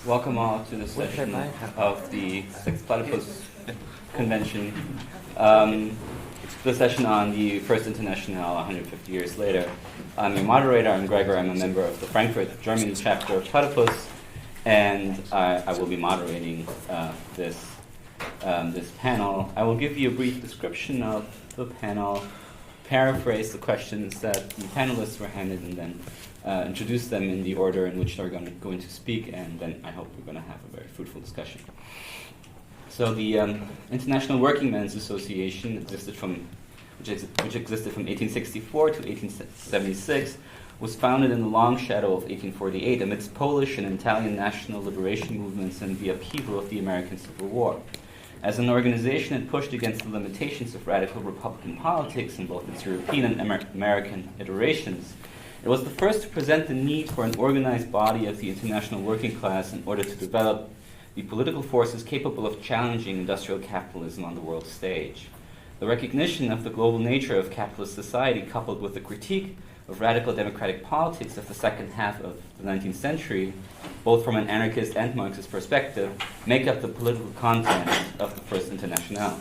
Welcome all to this session of the Sixth Platypus Convention. The session on the First International 150 years later. I'm your moderator, I'm Gregor. I'm a member of the Frankfurt, Germany chapter of Platypus, and I will be moderating this panel. I will give you a brief description of the panel, paraphrase the questions that the panelists were handed, and then introduce them in the order in which they're going to speak, and then I hope we're going to have a very fruitful discussion. So the International Workingmen's Association which existed from 1864 to 1876, was founded in the long shadow of 1848 amidst Polish and Italian national liberation movements and the upheaval of the American Civil War. As an organization, it pushed against the limitations of radical Republican politics in both its European and American iterations. It was the first to present the need for an organized body of the international working class in order to develop the political forces capable of challenging industrial capitalism on the world stage. The recognition of the global nature of capitalist society, coupled with the critique of radical democratic politics of the second half of the 19th century, both from an anarchist and Marxist perspective, make up the political content of the First Internationale.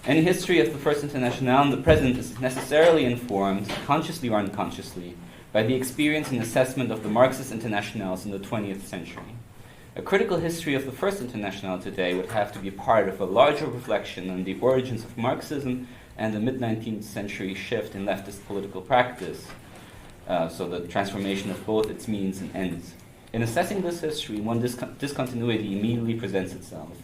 Any history of the First Internationale in the present is necessarily informed, consciously or unconsciously, by the experience and assessment of the Marxist internationals in the 20th century. A critical history of the First Internationale today would have to be part of a larger reflection on the origins of Marxism and the mid-19th century shift in leftist political practice, so the transformation of both its means and ends. In assessing this history, one discontinuity immediately presents itself.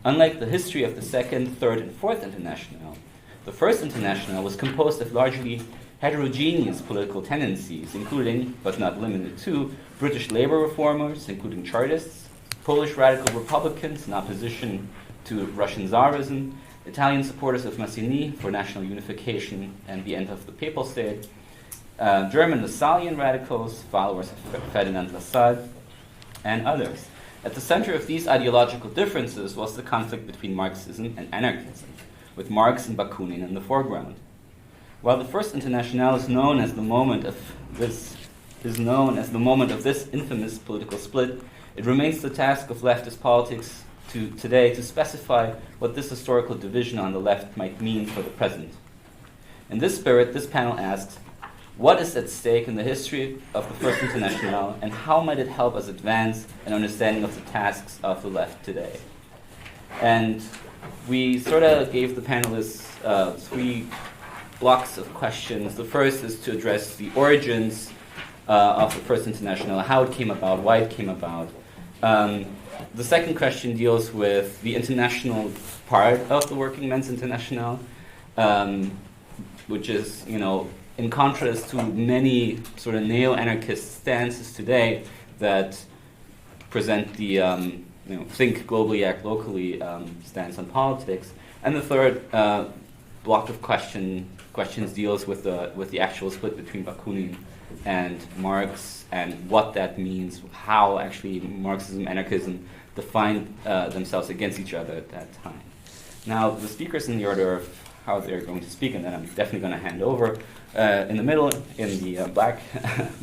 Unlike the history of the Second, Third, and Fourth Internationale, the First Internationale was composed of largely heterogeneous political tendencies, including, but not limited to, British labor reformers, including Chartists, Polish radical Republicans in opposition to Russian Tsarism, Italian supporters of Mazzini for national unification and the end of the Papal State, German Lassallean radicals, followers of Ferdinand Lassalle, and others. At the center of these ideological differences was the conflict between Marxism and anarchism, with Marx and Bakunin in the foreground. While the First Internationale is known as the moment of this infamous political split, it remains the task of leftist politics today to specify what this historical division on the left might mean for the present. In this spirit, this panel asks, what is at stake in the history of the First Internationale, and how might it help us advance an understanding of the tasks of the left today? And we sort of gave the panelists three blocks of questions. The first is to address the origins of the First Internationale, how it came about, why it came about. The second question deals with the international part of the Workingmen's Internationale, which is, in contrast to many sort of neo-anarchist stances today that present the think globally, act locally stance on politics. And the third block of questions deals with the actual split between Bakunin and Marx and what that means, how actually Marxism, anarchism defined themselves against each other at that time. Now, the speakers in the order of how they're going to speak, and then I'm definitely going to hand over. In the middle, in the black,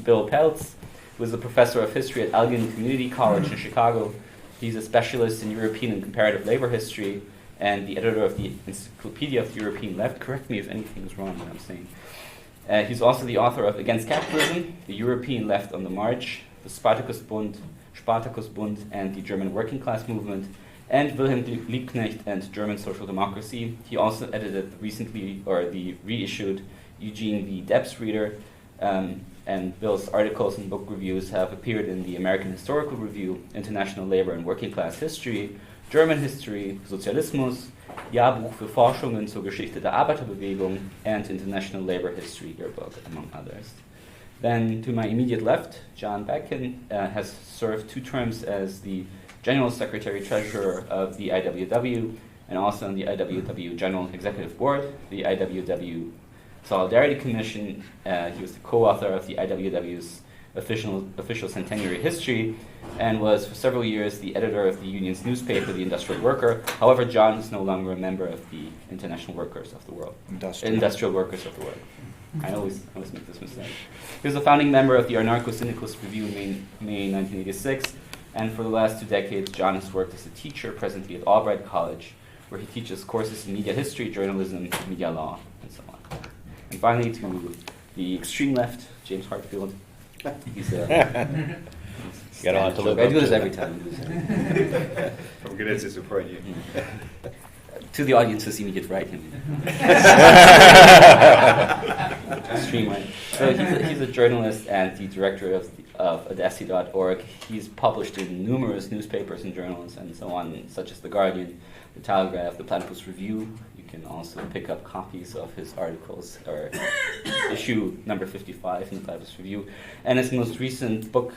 Bill Pelz, who is a professor of history at Elgin Community College in Chicago. He's a specialist in European and comparative labor history and the editor of the Encyclopedia of the European Left. Correct me if anything is wrong what I'm saying. He's also the author of Against Capitalism, The European Left on the March, the Spartacus-Bund, and the German Working Class Movement, and Wilhelm Liebknecht and German Social Democracy. He also edited the reissued Eugene V. Debs Reader, and Bill's articles and book reviews have appeared in the American Historical Review, International Labor and Working Class History, German History, Sozialismus, Jahrbuch für Forschungen zur Geschichte der Arbeiterbewegung, and International Labor History Yearbook, among others. Then to my immediate left, John Bekken has served 2 terms as the General Secretary-Treasurer of the IWW and also on the IWW General Executive Board, the IWW Solidarity Commission. He was the co-author of the IWW's official centenary history and was for several years the editor of the union's newspaper, The Industrial Worker. However, John is no longer a member of the International Workers of the World. Industrial Workers of the World. I always make this mistake. He was a founding member of the Anarcho-Syndicalist Review in May 1986, And for the last 2 decades, John has worked as a teacher, presently at Albright College, where he teaches courses in media history, journalism, media law, and so on. And finally, to the extreme left, James Heartfield. He's Got on to live. I do this every time. I'm going to disappoint you. To the audience's immediate right. Extreme right. So he's a journalist and the director of Adesi.org. He's published in numerous newspapers and journals and so on, such as The Guardian, The Telegraph, The Platypus Review. You can also pick up copies of his articles, or issue number 55 in The Platypus Review. And his most recent book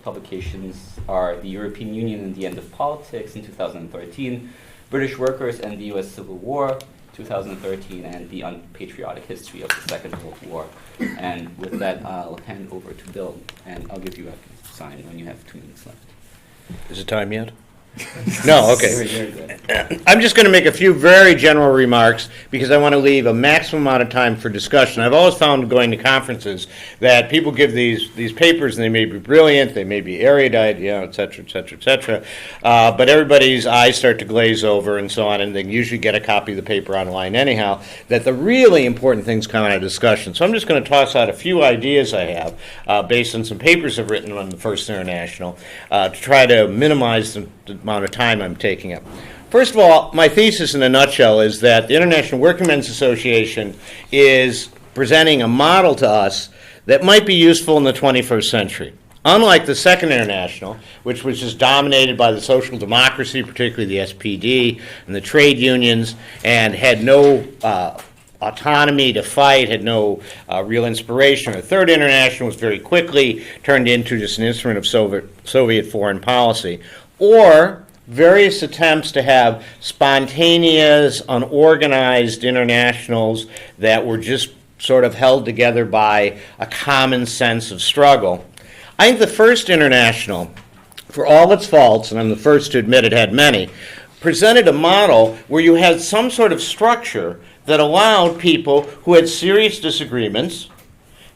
publications are The European Union and the End of Politics in 2013, British Workers and the U.S. Civil War, 2013, and The Unpatriotic History of the Second World War. And with that, I'll hand over to Bill, and I'll give you a sign when you have 2 minutes left. Is it time yet? No, okay. Very good. I'm just going to make a few very general remarks because I want to leave a maximum amount of time for discussion. I've always found going to conferences that people give these papers and they may be brilliant, they may be erudite, et cetera, et cetera, et cetera, but everybody's eyes start to glaze over and so on, and they usually get a copy of the paper online anyhow, that the really important things come out of discussion. So I'm just going to toss out a few ideas I have based on some papers I've written on the First International to try to minimize the amount of time I'm taking up. First of all, my thesis in a nutshell is that the International Workingmen's Association is presenting a model to us that might be useful in the 21st century. Unlike the Second International, which was just dominated by the social democracy, particularly the SPD and the trade unions, and had no autonomy to fight, had no real inspiration. The Third International was very quickly turned into just an instrument of Soviet foreign policy. Or various attempts to have spontaneous, unorganized internationals that were just sort of held together by a common sense of struggle. I think the First International, for all its faults, and I'm the first to admit it had many, presented a model where you had some sort of structure that allowed people who had serious disagreements,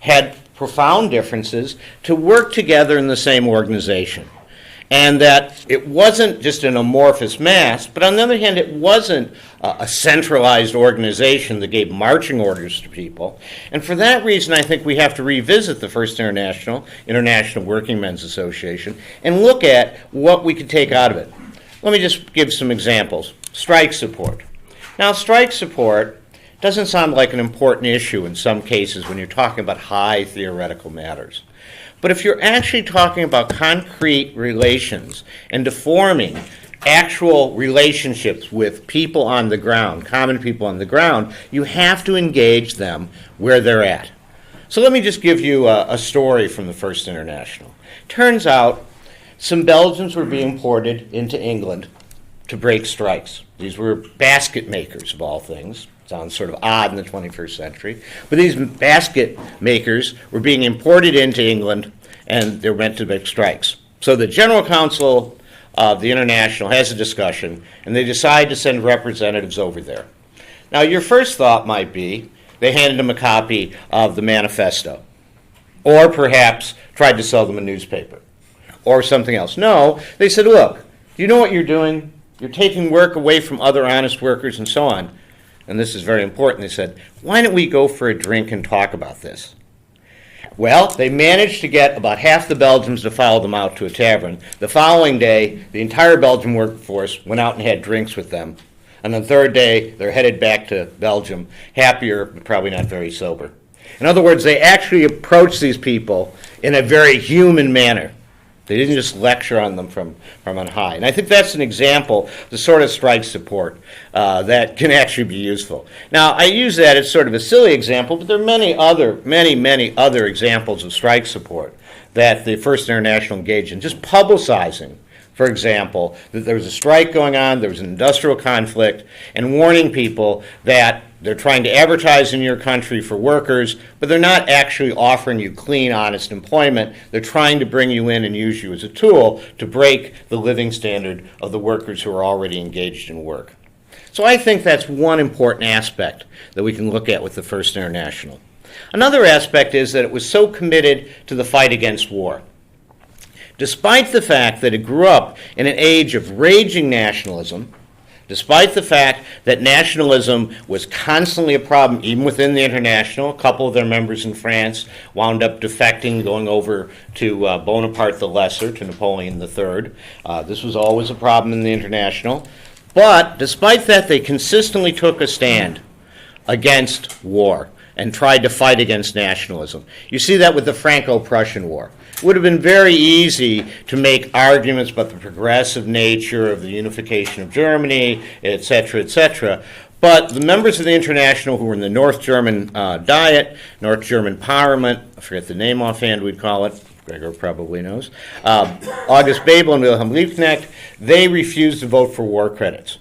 had profound differences, to work together in the same organization. And that it wasn't just an amorphous mass, but on the other hand, it wasn't a centralized organization that gave marching orders to people. And for that reason, I think we have to revisit the First International Workingmen's Association, and look at what we could take out of it. Let me just give some examples. Strike support. Now, strike support doesn't sound like an important issue in some cases when you're talking about high theoretical matters. But if you're actually talking about concrete relations and deforming actual relationships with people on the ground, common people on the ground, you have to engage them where they're at. So let me just give you a story from the First International. Turns out some Belgians were being imported into England to break strikes. These were basket makers, of all things. Sounds sort of odd in the 21st century. But these basket makers were being imported into England, and they're meant to make strikes. So the General Council of the International has a discussion, and they decide to send representatives over there. Now, your first thought might be they handed them a copy of the manifesto, or perhaps tried to sell them a newspaper, or something else. No, they said, look, do you know what you're doing? You're taking work away from other honest workers and so on. And this is very important. They said, why don't we go for a drink and talk about this? Well, they managed to get about half the Belgians to follow them out to a tavern. The following day, the entire Belgian workforce went out and had drinks with them. And the third day, they're headed back to Belgium, happier, but probably not very sober. In other words, they actually approached these people in a very human manner. They didn't just lecture on them from on high. And I think that's an example of the sort of strike support that can actually be useful. Now, I use that as sort of a silly example, but there are many other examples of strike support that the First International engaged in. Just publicizing, for example, that there was a strike going on, there was an industrial conflict, and warning people that they're trying to advertise in your country for workers, but they're not actually offering you clean, honest employment. They're trying to bring you in and use you as a tool to break the living standard of the workers who are already engaged in work. So I think that's one important aspect that we can look at with the First International. Another aspect is that it was so committed to the fight against war. despite the fact that it grew up in an age of raging nationalism, despite the fact that nationalism was constantly a problem, even within the International. A couple of their members in France wound up defecting, going over to Bonaparte the Lesser, to Napoleon III. This was always a problem in the International. But despite that, they consistently took a stand against war and tried to fight against nationalism. You see that with the Franco-Prussian War. It would have been very easy to make arguments about the progressive nature of the unification of Germany, etc., but the members of the International who were in the North German Diet, North German Parliament, I forget the name offhand we'd call it, Gregor probably knows, August Bebel and Wilhelm Liebknecht, they refused to vote for war credits.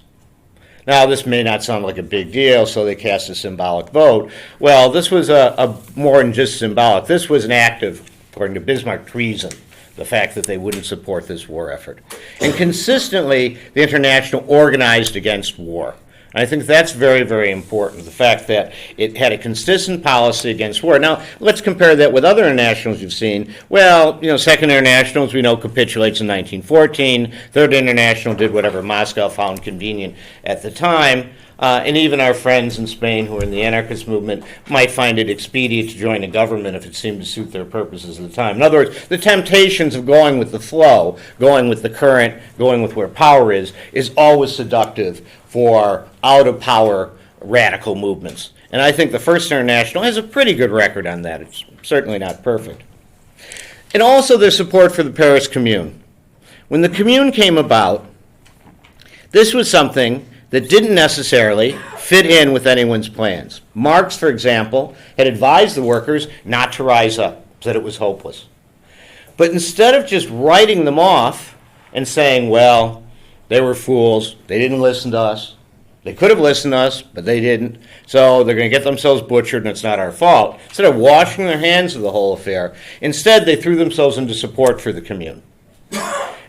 Now, this may not sound like a big deal, so they cast a symbolic vote. Well, this was a more than just symbolic. This was an act of, according to Bismarck, treason, the fact that they wouldn't support this war effort. And consistently, the International organized against war. And I think that's very, very important, the fact that it had a consistent policy against war. Now, let's compare that with other internationals you've seen. Well, Second International, as we know, capitulates in 1914. Third International did whatever Moscow found convenient at the time. And even our friends in Spain who are in the anarchist movement might find it expedient to join a government if it seemed to suit their purposes at the time. In other words, the temptations of going with the flow, going with the current, going with where power is always seductive for out-of-power radical movements. And I think the First International has a pretty good record on that. It's certainly not perfect. And also their support for the Paris Commune. When the Commune came about, this was something that didn't necessarily fit in with anyone's plans. Marx, for example, had advised the workers not to rise up, said it was hopeless. But instead of just writing them off and saying, well, they were fools, they didn't listen to us, they could have listened to us, but they didn't, so they're going to get themselves butchered and it's not our fault. Instead of washing their hands of the whole affair, instead they threw themselves into support for the Commune.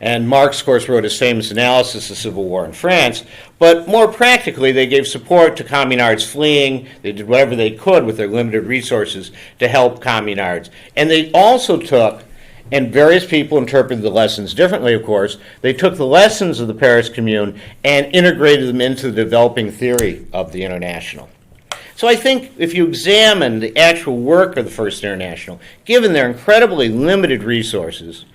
And Marx, of course, wrote his famous analysis of civil war in France, but more practically, they gave support to communards fleeing. They did whatever they could with their limited resources to help communards. And they also took, and various people interpreted the lessons differently, of course, they took the lessons of the Paris Commune and integrated them into the developing theory of the International. So I think if you examine the actual work of the First International, given their incredibly limited resources,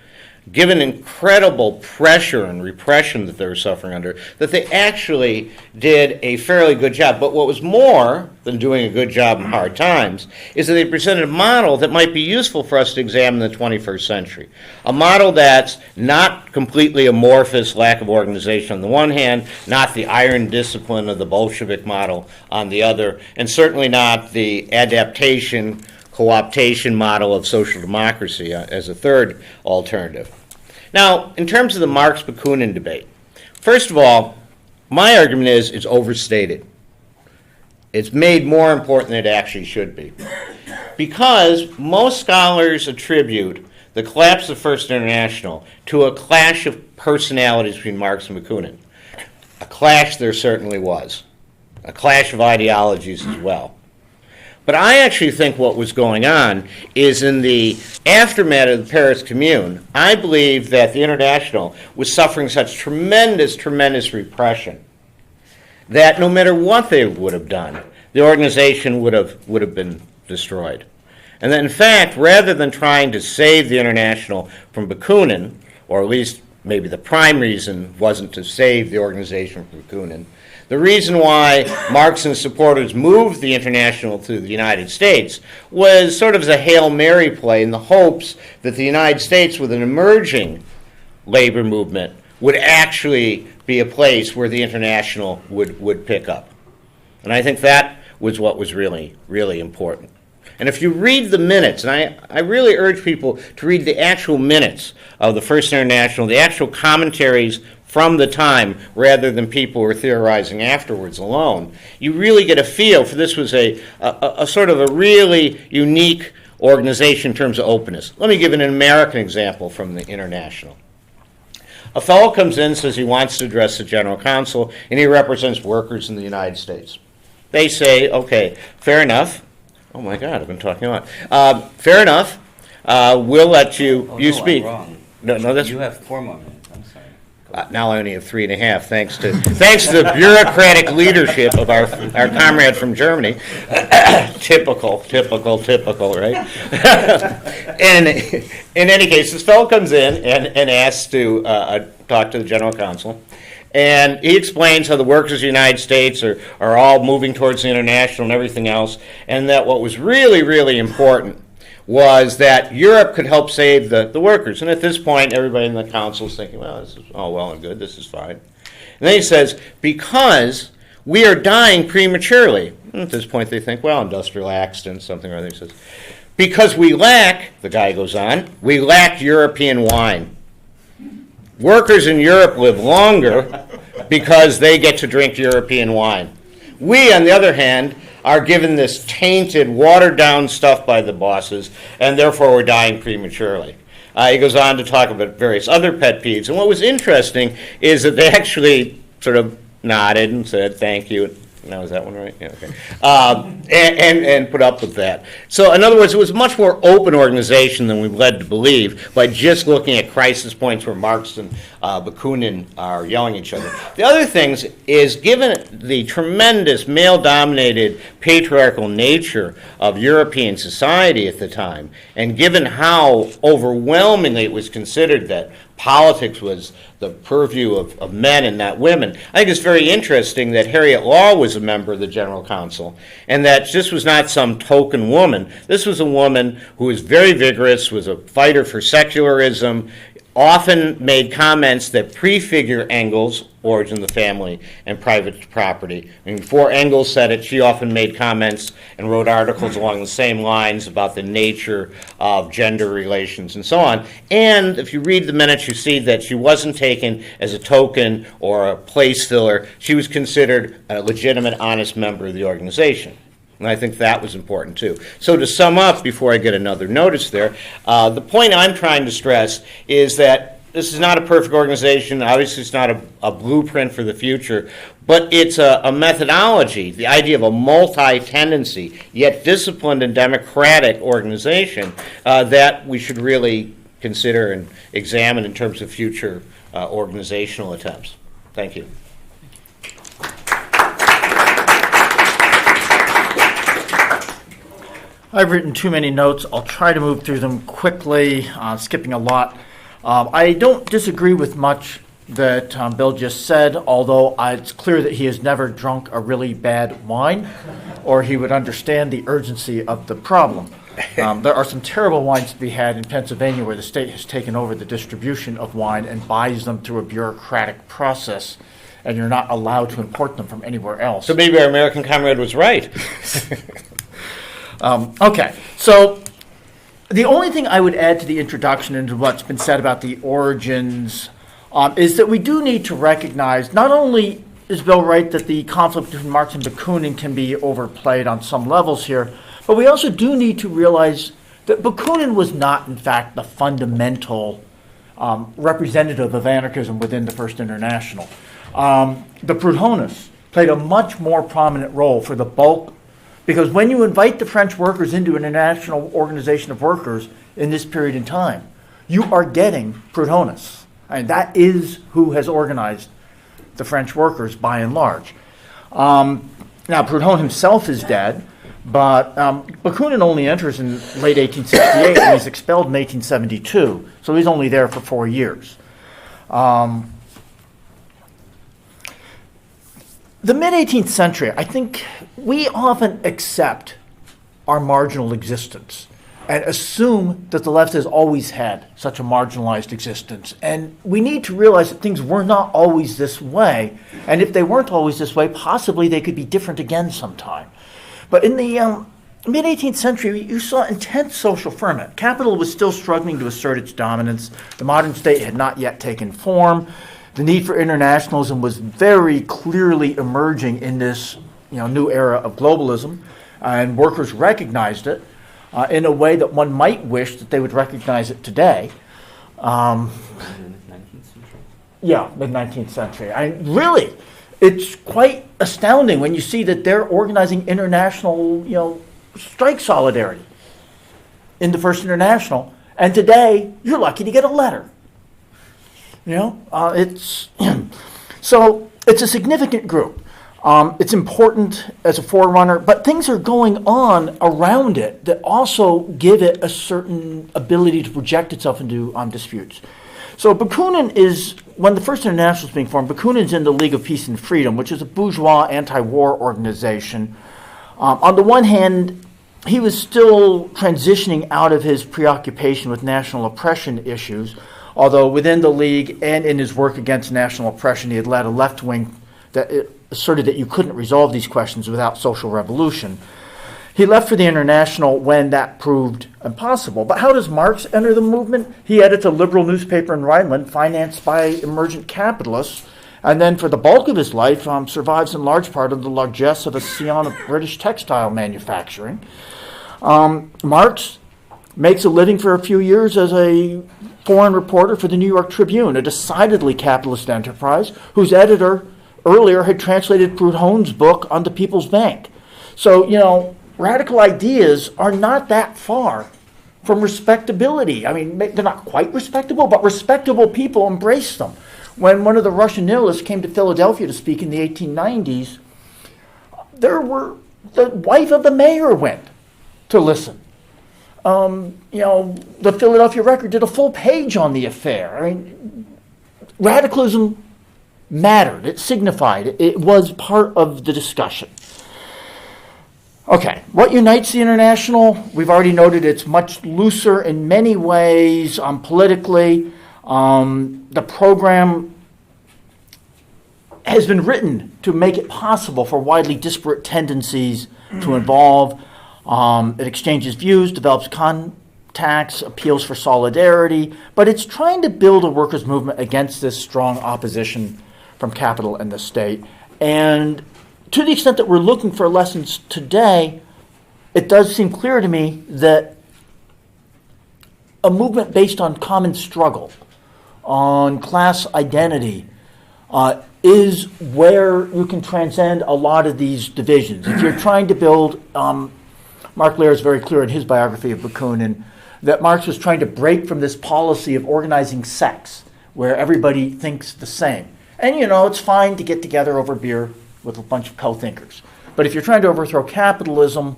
given incredible pressure and repression that they were suffering under, that they actually did a fairly good job. But what was more than doing a good job in hard times is that they presented a model that might be useful for us to examine in the 21st century. A model that's not completely amorphous, lack of organization on the one hand, not the iron discipline of the Bolshevik model on the other, and certainly not the adaptation, co-optation model of social democracy as a third alternative. Now, in terms of the Marx-Bakunin debate, first of all, my argument is it's overstated. It's made more important than it actually should be. Because most scholars attribute the collapse of First International to a clash of personalities between Marx and Bakunin. A clash there certainly was. A clash of ideologies as well. But I actually think what was going on is in the aftermath of the Paris Commune, I believe that the International was suffering such tremendous, tremendous repression that no matter what they would have done, the organization would have been destroyed. And that in fact, rather than trying to save the International from Bakunin, or at least maybe the prime reason wasn't to save the organization from Bakunin, the reason why Marx and his supporters moved the International to the United States was sort of as a Hail Mary play in the hopes that the United States, with an emerging labor movement, would actually be a place where the International would pick up. And I think that was what was really, really important. And if you read the minutes, and I really urge people to read the actual minutes of the First International, the actual commentaries from the time, rather than people who were theorizing afterwards alone, you really get a feel for this was a sort of a really unique organization in terms of openness. Let me give an American example from the International. A fellow comes in, says he wants to address the General Council, and he represents workers in the United States. They say, okay, fair enough. Oh my God, I've been talking a lot. Fair enough. We'll let you speak. I'm wrong. No, that's You have 4 more minutes. I'm sorry. now I only have 3.5, thanks to the bureaucratic leadership of our comrade from Germany. Typical, right? And in any case, this fellow comes in and asks to talk to the general counsel. And he explains how the workers of the United States are all moving towards the international and everything else, and that what was really, really important was that Europe could help save the workers. And at this point, everybody in the council is thinking, well, this is all well and good, this is fine. And then he says, because we are dying prematurely. And at this point, they think, well, industrial accident, something or other. He says, because we lack, the guy goes on, we lack European wine. Workers in Europe live longer because they get to drink European wine. We, on the other hand, are given this tainted, watered-down stuff by the bosses, and therefore we're dying prematurely. He goes on to talk about various other pet peeves, and what was interesting is that they actually sort of nodded and said, thank you. Now, is that one right? Yeah, okay. And put up with that. So, in other words, it was a much more open organization than we've led to believe by just looking at crisis points where Marx and Bakunin are yelling at each other. The other things is, given the tremendous male-dominated patriarchal nature of European society at the time, and given how overwhelmingly it was considered that politics was the purview of men and not women, I think it's very interesting that Harriet Law was a member of the General Council, and that this was not some token woman. This was a woman who was very vigorous, was a fighter for secularism, often made comments that prefigure Engels' Origin of the Family and Private Property. And before Engels said it, she often made comments and wrote articles along the same lines about the nature of gender relations and so on. And if you read the minutes, you see that she wasn't taken as a token or a place filler. She was considered a legitimate, honest member of the organization. And I think that was important, too. So to sum up, before I get another notice there, the point I'm trying to stress is that this is not a perfect organization. Obviously, it's not a blueprint for the future, but it's a methodology, the idea of a multi-tendency, yet disciplined and democratic organization that we should really consider and examine in terms of future organizational attempts. Thank you. I've written too many notes. I'll try to move through them quickly, skipping a lot. I don't disagree with much that Bill just said, although it's clear that he has never drunk a really bad wine, or he would understand the urgency of the problem. There are some terrible wines to be had in Pennsylvania where the state has taken over the distribution of wine and buys them through a bureaucratic process, and you're not allowed to import them from anywhere else. So maybe our American comrade was right. Okay, so the only thing I would add to the introduction and to what's been said about the origins is that we do need to recognize, not only is Bill right that the conflict between Marx and Bakunin can be overplayed on some levels here, but we also do need to realize that Bakunin was not, in fact, the fundamental representative of anarchism within the First International. The Proudhonists played a much more prominent role for the bulk, because when you invite the French workers into an international organization of workers in this period in time, you are getting Proudhonists. And that is who has organized the French workers by and large. Now, Proudhon himself is dead, but Bakunin only enters in late 1868 and he's expelled in 1872, so he's only there for 4 years. The mid-18th century, I think we often accept our marginal existence and assume that the left has always had such a marginalized existence. And we need to realize that things were not always this way. And if they weren't always this way, possibly they could be different again sometime. But in the mid-18th century, you saw intense social ferment. Capital was still struggling to assert its dominance. The modern state had not yet taken form. The need for internationalism was very clearly emerging in this new era of globalism, and workers recognized it in a way that one might wish that they would recognize it today. Yeah, mid-19th century. Really, it's quite astounding when you see that they're organizing international, strike solidarity in the First International, and today you're lucky to get a letter. It's so it's a significant group. It's important as a forerunner, but things are going on around it that also give it a certain ability to project itself into disputes. So Bakunin is, when the First International is being formed, Bakunin's in the League of Peace and Freedom, which is a bourgeois anti-war organization. On the one hand, he was still transitioning out of his preoccupation with national oppression issues, although within the League and in his work against national oppression, he had led a left wing that asserted that you couldn't resolve these questions without social revolution. He left for the International when that proved impossible. But how does Marx enter the movement? He edits a liberal newspaper in Rhineland financed by emergent capitalists, and then for the bulk of his life survives in large part of the largesse of a scion of British textile manufacturing. Marx makes a living for a few years as a foreign reporter for the New York Tribune, a decidedly capitalist enterprise whose editor earlier had translated Proudhon's book on the People's Bank. So, radical ideas are not that far from respectability. I mean, they're not quite respectable, but respectable people embrace them. When one of the Russian nihilists came to Philadelphia to speak in the 1890s, the wife of the mayor went to listen. The Philadelphia Record did a full page on the affair. I mean, radicalism mattered. It signified. It was part of the discussion. Okay, what unites the International? We've already noted it's much looser in many ways politically. The program has been written to make it possible for widely disparate tendencies to involve. It exchanges views, develops contacts, appeals for solidarity, but it's trying to build a workers' movement against this strong opposition from capital and the state. And to the extent that we're looking for lessons today, it does seem clear to me that a movement based on common struggle, on class identity, is where you can transcend a lot of these divisions. If you're trying to build, Mark Lehr is very clear in his biography of Bakunin, that Marx was trying to break from this policy of organizing sects, where everybody thinks the same. And it's fine to get together over beer with a bunch of co-thinkers. But if you're trying to overthrow capitalism,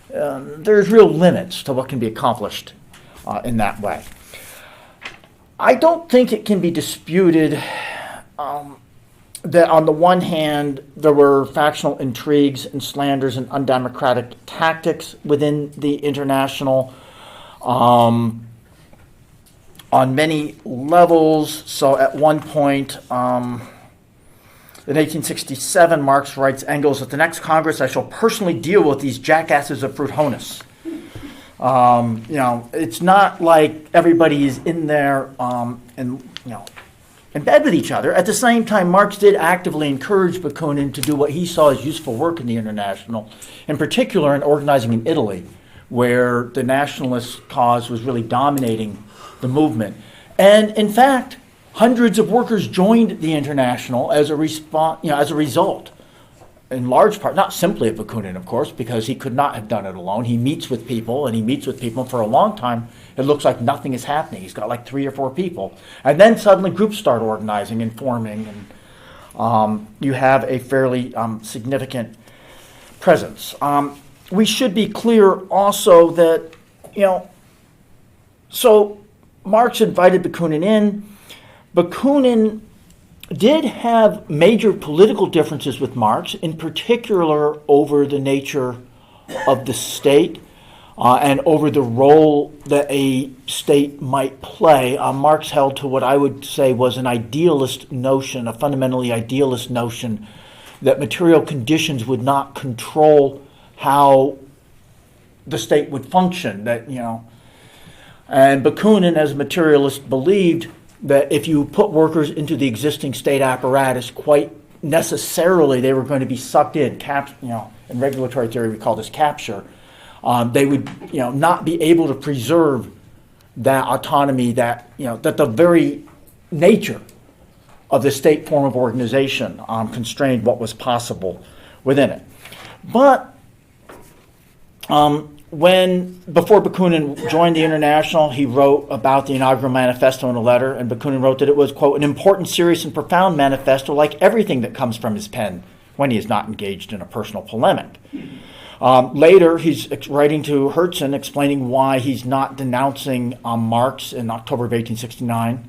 there's real limits to what can be accomplished in that way. I don't think it can be disputed that on the one hand, there were factional intrigues and slanders and undemocratic tactics within the International on many levels. So at one point, in 1867, Marx writes Engels, at the next Congress, I shall personally deal with these jackasses of Proudhonists. It's not like everybody is in there in bed with each other. At the same time, Marx did actively encourage Bakunin to do what he saw as useful work in the International, in particular in organizing in Italy, where the nationalist cause was really dominating the movement. And in fact, hundreds of workers joined the International as a result, in large part, not simply of Bakunin, of course, because he could not have done it alone. He meets with people, and for a long time. It looks like nothing is happening. He's got like 3 or 4 people. And then suddenly groups start organizing and forming, and you have a fairly significant presence. We should be clear also that, so Marx invited Bakunin in. Bakunin did have major political differences with Marx, in particular over the nature of the state and over the role that a state might play. Marx held to what I would say was an idealist notion, a fundamentally idealist notion, that material conditions would not control how the state would function. And Bakunin, as a materialist, believed that if you put workers into the existing state apparatus, quite necessarily they were going to be sucked in. In regulatory theory, we call this capture. They would, not be able to preserve that autonomy, that the very nature of the state form of organization constrained what was possible within it. But before Bakunin joined the International, he wrote about the inaugural manifesto in a letter, and Bakunin wrote that it was, quote, an important, serious, and profound manifesto like everything that comes from his pen when he is not engaged in a personal polemic. Later, he's writing to Herzen explaining why he's not denouncing Marx in October of 1869.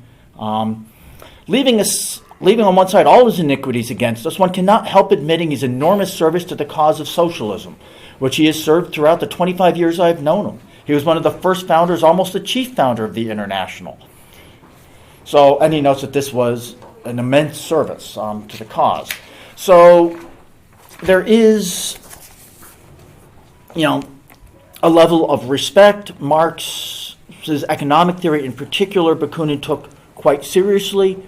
Leaving on one side all his iniquities against us, one cannot help admitting his enormous service to the cause of socialism, which he has served throughout the 25 years I've known him. He was one of the first founders, almost the chief founder of the International. So, and he notes that this was an immense service to the cause. So there is, a level of respect. Marx's economic theory in particular, Bakunin took quite seriously.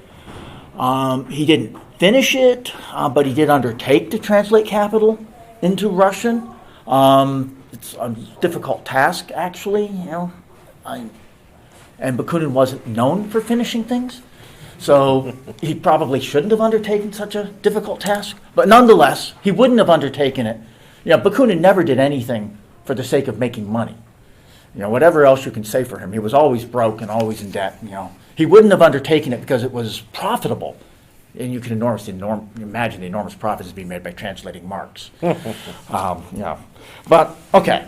He didn't finish it, but he did undertake to translate Capital into Russian. It's a difficult task, actually, and Bakunin wasn't known for finishing things, so he probably shouldn't have undertaken such a difficult task. But nonetheless, he wouldn't have undertaken it. Bakunin never did anything for the sake of making money. Whatever else you can say for him, he was always broke and always in debt. He wouldn't have undertaken it because it was profitable. And you can imagine the enormous profits being made by translating Marx. But, okay.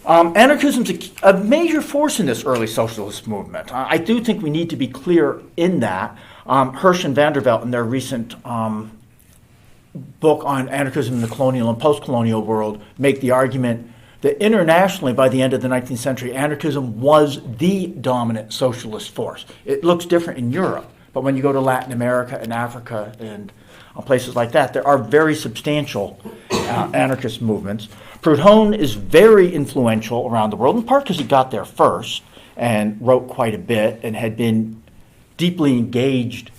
Anarchism's a major force in this early socialist movement. I do think we need to be clear in that. Hirsch and Vandervelt, in their recent book on anarchism in the colonial and post-colonial world, make the argument that internationally, by the end of the 19th century, anarchism was the dominant socialist force. It looks different in Europe, but when you go to Latin America and Africa and places like that, there are very substantial anarchist movements. Proudhon is very influential around the world, in part because he got there first and wrote quite a bit and had been deeply engaged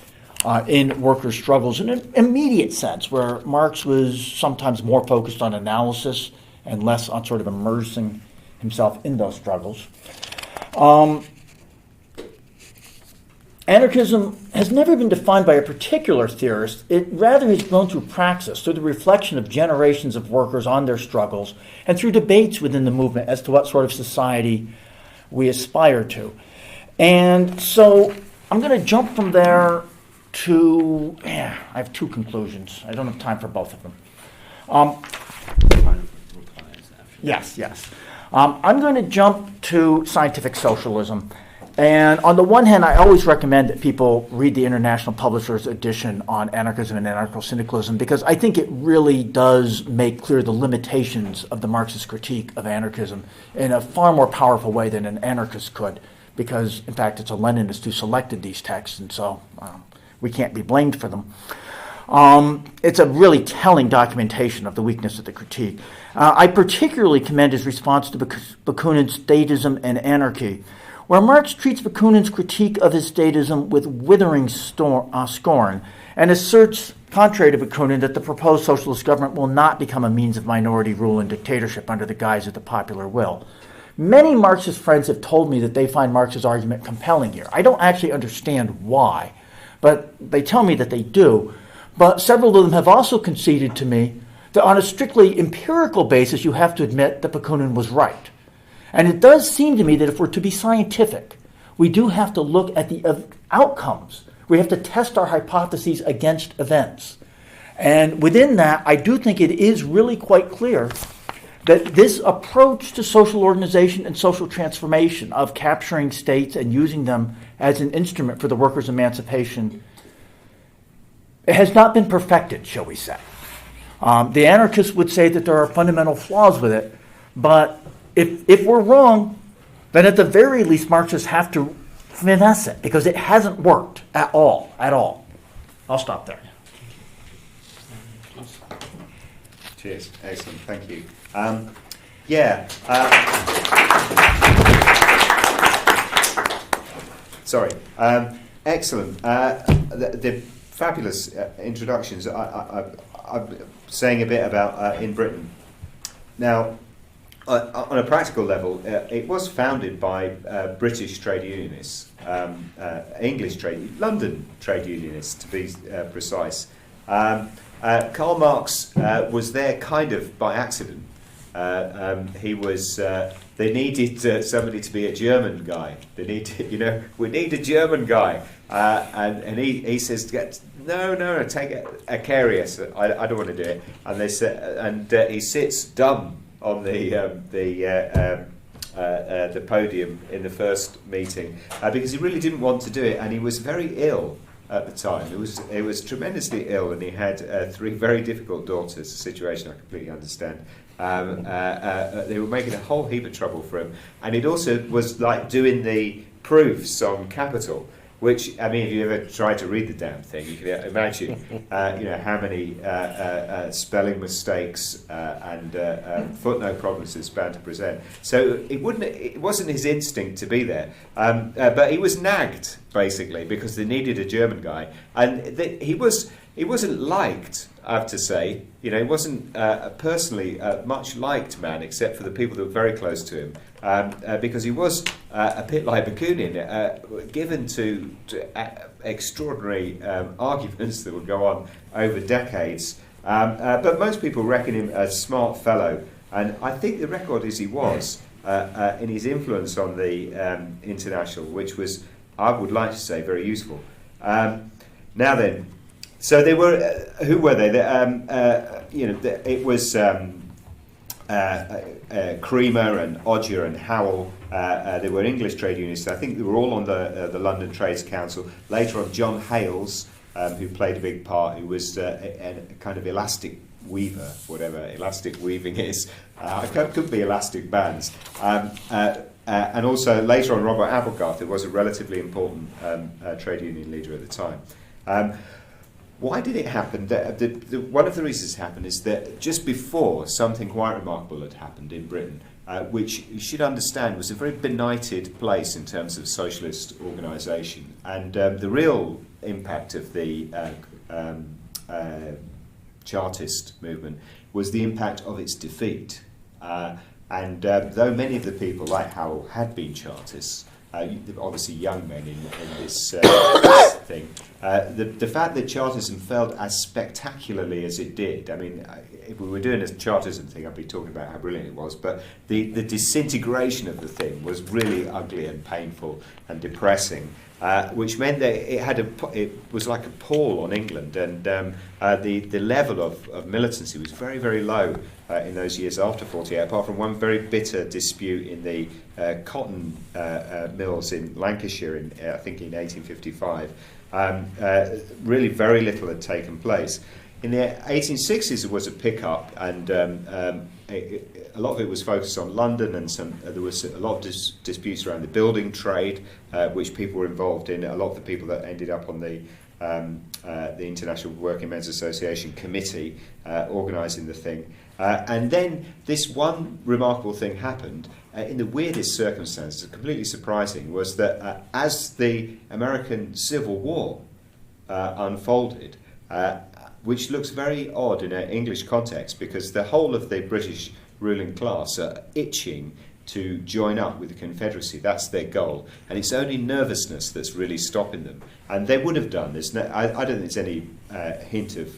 in workers' struggles in an immediate sense, where Marx was sometimes more focused on analysis and less on sort of immersing himself in those struggles. Anarchism has never been defined by a particular theorist. It rather has grown through praxis, through the reflection of generations of workers on their struggles, and through debates within the movement as to what sort of society we aspire to. And so I'm going to jump from there to, I have two conclusions. I don't have time for both of them. Yes. I'm going to jump to scientific socialism. And on the one hand, I always recommend that people read the International Publishers edition on anarchism and anarcho-syndicalism, because I think it really does make clear the limitations of the Marxist critique of anarchism in a far more powerful way than an anarchist could, because, in fact, it's a Leninist who selected these texts, and so we can't be blamed for them. It's a really telling documentation of the weakness of the critique. I particularly commend his response to Bakunin's statism and anarchy, where Marx treats Bakunin's critique of his statism with withering scorn and asserts, contrary to Bakunin, that the proposed socialist government will not become a means of minority rule and dictatorship under the guise of the popular will. Many Marxist friends have told me that they find Marx's argument compelling here. I don't actually understand why, but they tell me that they do. But several of them have also conceded to me that on a strictly empirical basis, you have to admit that Bakunin was right. And it does seem to me that if we're to be scientific, we do have to look at the outcomes. We have to test our hypotheses against events. And within that, I do think it is really quite clear that this approach to social organization and social transformation of capturing states and using them as an instrument for the workers' emancipation, it has not been perfected, shall we say. The anarchists would say that there are fundamental flaws with it, but if we're wrong, then at the very least Marxists have to finesse it, because it hasn't worked at all. I'll stop there. Cheers. Excellent. Thank you. Excellent. The fabulous introductions. I'm saying a bit about in Britain. Now, on a practical level, it was founded by British trade unionists, London trade unionists to be precise. Karl Marx was there kind of by accident. he was. They needed somebody to be a German guy. They needed, we need a German guy. And he says, no, take a Carius. I don't want to do it. And they say, and he sits dumb on the podium in the first meeting because he really didn't want to do it, and he was very ill at the time. He was tremendously ill, and he had 3 very difficult daughters. A situation I completely understand. They were making a whole heap of trouble for him, and it also was like doing the proofs on Capital. Which, I mean, if you ever try to read the damn thing, you can imagine, how many spelling mistakes and footnote problems it's bound to present. So it wasn't his instinct to be there, but he was nagged basically because they needed a German guy, and he wasn't liked. I have to say, he wasn't personally much liked man, except for the people that were very close to him, because he was a bit like Bakunin, given to extraordinary arguments that would go on over decades. But most people reckon him a smart fellow, and I think the record is he was in his influence on the International, which was, I would like to say, very useful. Now then. So they were. Who were they? It was Creamer and Odger and Howell. They were English trade unionists. I think they were all on the London Trades Council. Later on, John Hales, who played a big part, who was a kind of elastic weaver, whatever elastic weaving is. Could be elastic bands. And also later on, Robert Applegarth, who was a relatively important trade union leader at the time. Why did it happen? One of the reasons it happened is that just before, something quite remarkable had happened in Britain, which you should understand was a very benighted place in terms of socialist organisation. And the real impact of the Chartist movement was the impact of its defeat. And though many of the people, like Howell, had been Chartists, obviously young men in this thing. The fact that Chartism failed as spectacularly as it did, I mean, if we were doing a Chartism thing, I'd be talking about how brilliant it was, but the disintegration of the thing was really ugly and painful and depressing, which meant that it was like a pall on England, and the level of militancy was very, very low in those years after 48, apart from one very bitter dispute in the cotton mills in Lancashire, I think in 1855. Really very little had taken place. In the 1860s there was a pick-up, and a lot of it was focused on London, and there was a lot of disputes around the building trade, which people were involved in. A lot of the people that ended up on the International Workingmen's Association committee organising the thing. And then this one remarkable thing happened in the weirdest circumstances, completely surprising, was that as the American Civil War unfolded, which looks very odd in an English context because the whole of the British ruling class are itching to join up with the Confederacy. That's their goal. And it's only nervousness that's really stopping them. And they would have done. I don't think there's any hint of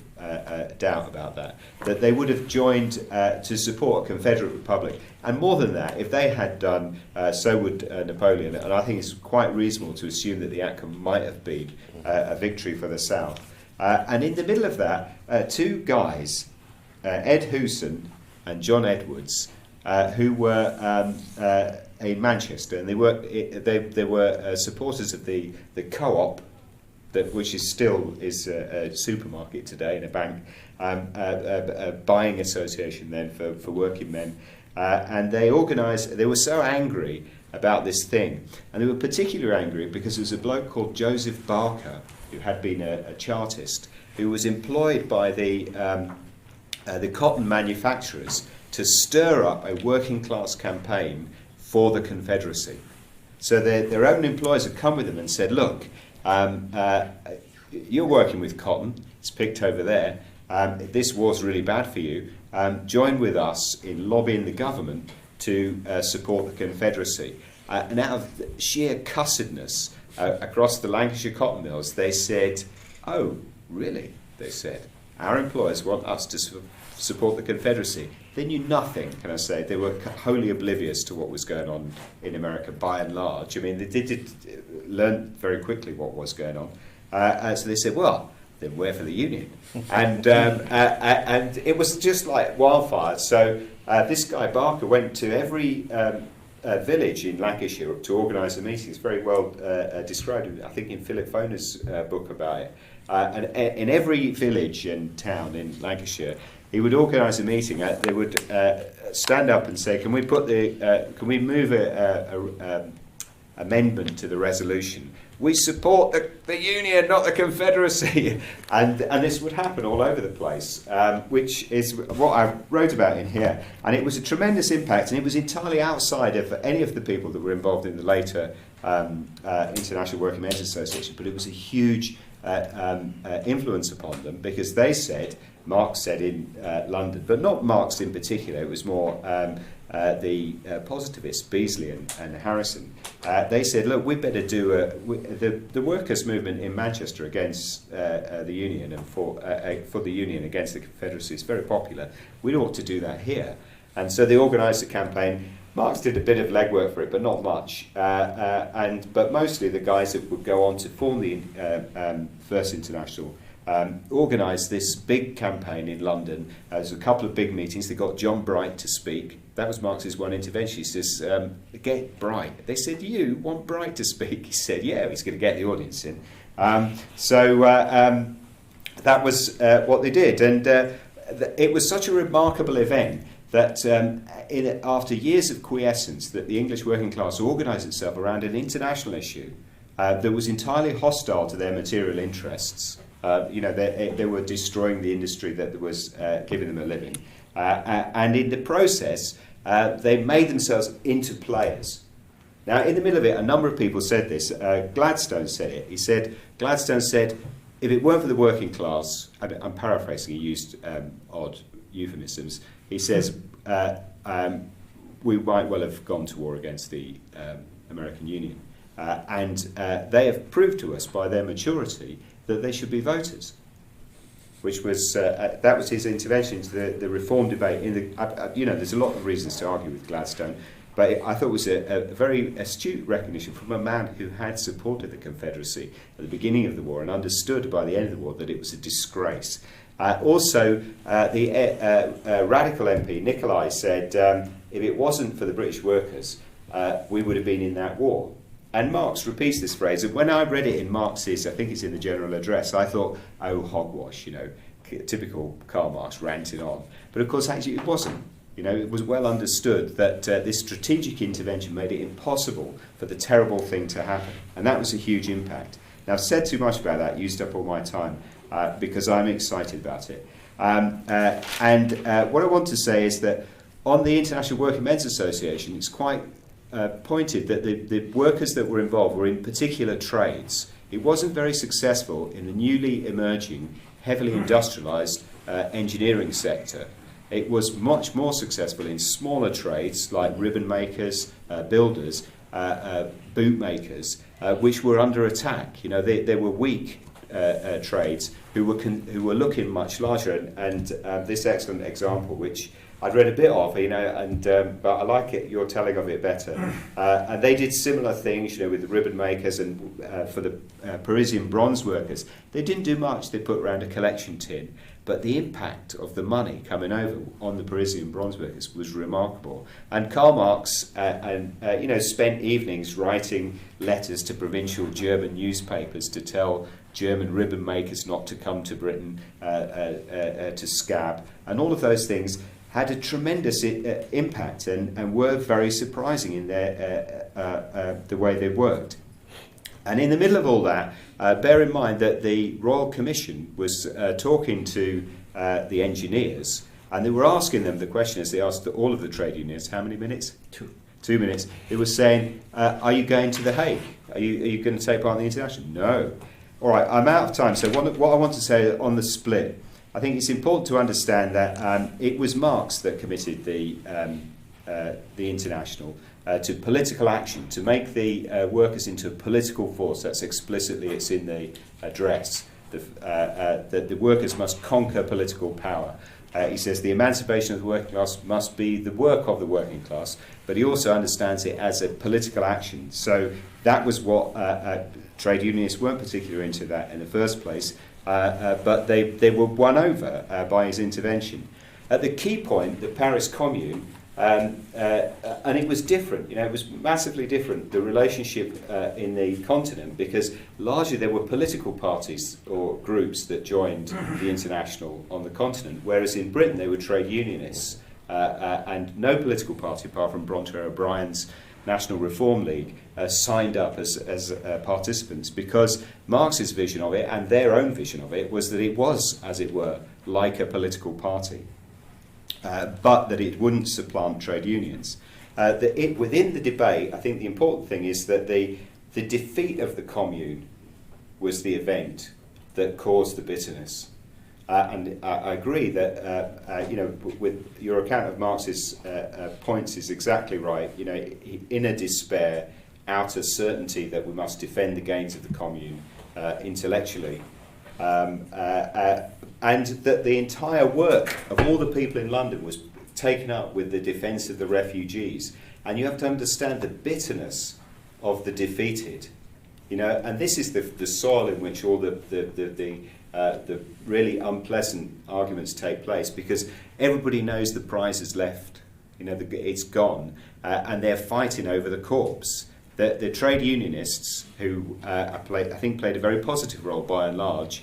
doubt about that they would have joined to support a Confederate Republic. And more than that, if they had done, so would Napoleon. And I think it's quite reasonable to assume that the outcome might have been a victory for the South. And in the middle of that, 2 guys, Ed Hewson and John Edwards, who were in Manchester, and they were supporters of the Co-op, which is still a supermarket today and a bank, a buying association then for working men, and they organised. They were so angry about this thing, and they were particularly angry because there was a bloke called Joseph Barker, who had been a Chartist, who was employed by the cotton manufacturers to stir up a working class campaign for the Confederacy. So their own employers had come with them and said, look, you're working with cotton, it's picked over there, this war's really bad for you, join with us in lobbying the government to support the Confederacy. And out of sheer cussedness across the Lancashire cotton mills, they said, oh, really? They said, our employers want us to support the Confederacy. they knew nothing, can I say. They were wholly oblivious to what was going on in America by and large. I mean, they did learn very quickly what was going on. So they said, well, then we're for the Union. And it was just like wildfire. So this guy Barker went to every village in Lancashire to organise a meeting. It's very well described, I think, in Philip Foner's book about it. And in every village and town in Lancashire, he would organise a meeting. They would stand up and say, "Can we move a amendment to the resolution? We support the Union, not the Confederacy." and this would happen all over the place, which is what I wrote about in here. And it was a tremendous impact, and it was entirely outside of any of the people that were involved in the later International Workingmen's Association, but it was a huge influence upon them, because they said, Marx said in London, but not Marx in particular, it was more the positivists, Beazley and Harrison. They said, look, we better do the workers' movement in Manchester against the Union and for the Union against the Confederacy is very popular. We ought to do that here. And so they organised a campaign. Marx did a bit of legwork for it, but not much. But mostly the guys that would go on to form the First International organised this big campaign in London. There was a couple of big meetings. They got John Bright to speak. That was Marx's one intervention. He says, get Bright. They said, you want Bright to speak? He said, yeah, he's going to get the audience in. That was what they did. And it was such a remarkable event that after years of quiescence, that the English working class organised itself around an international issue that was entirely hostile to their material interests. They were destroying the industry that was giving them a living. And in the process, they made themselves into players. Now, in the middle of it, a number of people said this. Gladstone said it. Gladstone said, if it weren't for the working class, I'm paraphrasing, he used odd euphemisms, he says, we might well have gone to war against the American Union. And they have proved to us by their maturity that they should be voters, which was that was his intervention into the reform debate. There's a lot of reasons to argue with Gladstone, but I thought it was a very astute recognition from a man who had supported the Confederacy at the beginning of the war and understood by the end of the war that it was a disgrace. Also, the radical MP Nicolai said, if it wasn't for the British workers, we would have been in that war. And Marx repeats this phrase, and when I read it in Marx's, I think it's in the General Address, I thought, oh, hogwash, typical Karl Marx ranting on. But of course, actually, it wasn't. It was well understood that this strategic intervention made it impossible for the terrible thing to happen. And that was a huge impact. Now, I've said too much about that, used up all my time, because I'm excited about it. What I want to say is that on the International Workingmen's Association, it's quite pointed that the workers that were involved were in particular trades. It wasn't very successful in the newly emerging, heavily industrialised engineering sector. It was much more successful in smaller trades like ribbon makers, builders, boot makers, which were under attack. They were weak trades who were looking much larger. And this excellent example, which I'd read a bit of, but I like it. Your telling of it better. And they did similar things, with the ribbon makers and for the Parisian bronze workers. They didn't do much. They put around a collection tin, but the impact of the money coming over on the Parisian bronze workers was remarkable. And Karl Marx, spent evenings writing letters to provincial German newspapers to tell German ribbon makers not to come to Britain to scab, and all of those things had a tremendous impact and were very surprising in their the way they worked. And in the middle of all that, bear in mind that the Royal Commission was talking to the engineers, and they were asking them the question, as they asked all of the trade unions, how many minutes? 2 minutes. They were saying, are you going to The Hague? Are you going to take part in the International? No. All right, I'm out of time, so what I want to say on the split, I think it's important to understand that it was Marx that committed the International to political action, to make the workers into a political force. That's explicitly, it's in the address, that the workers must conquer political power. He says the emancipation of the working class must be the work of the working class, but he also understands it as a political action. So that was what trade unionists weren't particularly into that in the first place, but they were won over by his intervention. At the key point, the Paris Commune, and it was different, it was massively different, the relationship in the continent, because largely there were political parties or groups that joined the International on the continent, whereas in Britain they were trade unionists, and no political party apart from Bronte O'Brien's National Reform League signed up as participants, because Marx's vision of it and their own vision of it was that it was, as it were, like a political party. But that it wouldn't supplant trade unions. Within the debate, I think the important thing is that the defeat of the Commune was the event that caused the bitterness. And I agree that, with your account of Marx's points is exactly right. Inner despair, outer certainty that we must defend the gains of the Commune intellectually. And that the entire work of all the people in London was taken up with the defence of the refugees. And you have to understand the bitterness of the defeated, and this is the soil in which all the really unpleasant arguments take place, because everybody knows the prize is left, it's gone, and they're fighting over the corpse. The trade unionists, who I think played a very positive role by and large,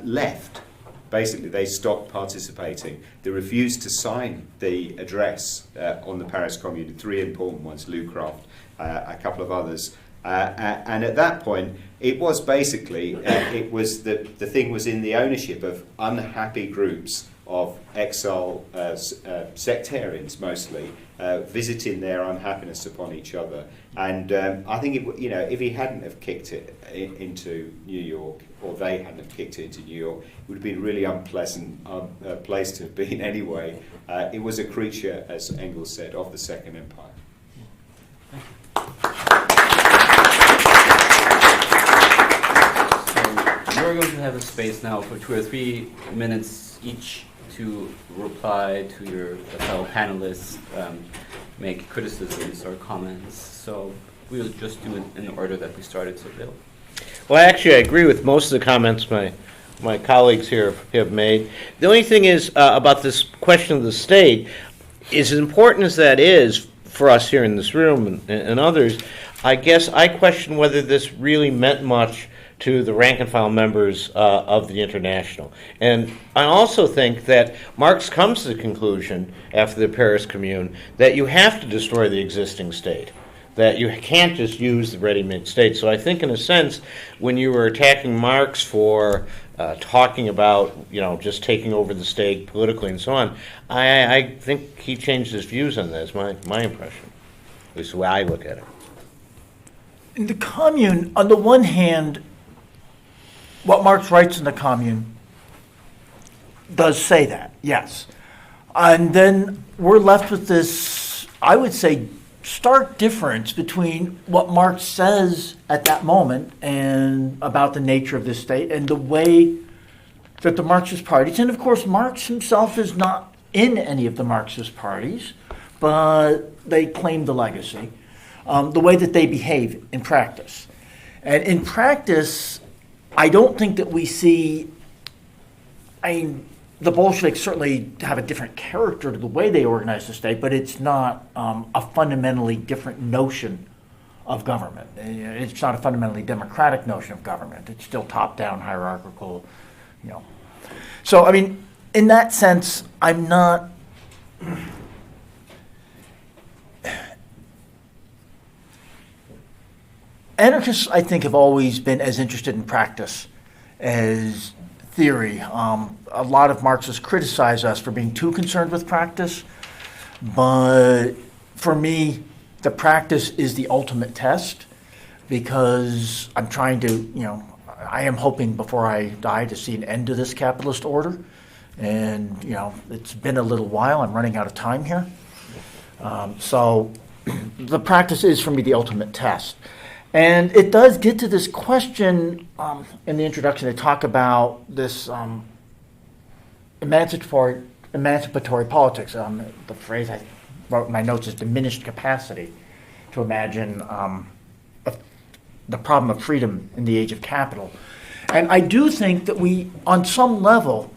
left. Basically, they stopped participating. They refused to sign the address on the Paris Commune, the three important ones, Lou Craft, a couple of others. And at that point, it was basically, the thing was in the ownership of unhappy groups of exile sectarians, mostly, visiting their unhappiness upon each other. And I think, if he hadn't have kicked it into New York, or they hadn't have kicked it into New York, it would have been a really unpleasant place to have been anyway. It was a creature, as Engels said, of the Second Empire. So we're going to have a space now for 2 or 3 minutes each to reply to your fellow panelists, make criticisms or comments. So we'll just do it in the order that we started. So Bill. Well, actually, I agree with most of the comments my colleagues here have made. The only thing is about this question of the state, as important as that is for us here in this room and others, I guess I question whether this really meant much to the rank and file members of the International. And I also think that Marx comes to the conclusion after the Paris Commune that you have to destroy the existing state, that you can't just use the ready-made state. So I think in a sense, when you were attacking Marx for talking about, just taking over the state politically and so on, I think he changed his views on that, is my impression, at least the way I look at it. In the Commune, on the one hand, what Marx writes in the Commune does say that, yes. And then we're left with this, I would say, stark difference between what Marx says at that moment and about the nature of this state and the way that the Marxist parties, and of course Marx himself is not in any of the Marxist parties, but they claim the legacy, the way that they behave in practice. And in practice, I don't think that we see, the Bolsheviks certainly have a different character to the way they organize the state, but it's not a fundamentally different notion of government. It's not a fundamentally democratic notion of government. It's still top-down, hierarchical, So, in that sense, I'm not... Anarchists, I think, have always been as interested in practice as theory. A lot of Marxists criticize us for being too concerned with practice, but for me, the practice is the ultimate test, because I'm trying to, I am hoping before I die to see an end to this capitalist order, and, it's been a little while. I'm running out of time here. So the practice is, for me, the ultimate test. And it does get to this question in the introduction. They talk about this emancipatory emancipatory politics. The phrase I wrote in my notes is diminished capacity to imagine the problem of freedom in the age of capital. And I do think that we, on some level,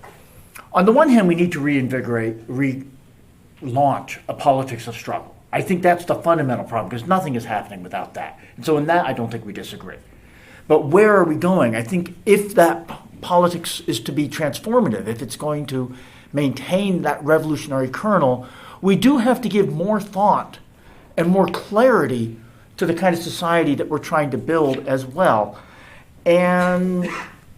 on the one hand, we need to reinvigorate, relaunch a politics of struggle. I think that's the fundamental problem, because nothing is happening without that. And so in that, I don't think we disagree. But where are we going? I think if that politics is to be transformative, if it's going to maintain that revolutionary kernel, we do have to give more thought and more clarity to the kind of society that we're trying to build as well. And,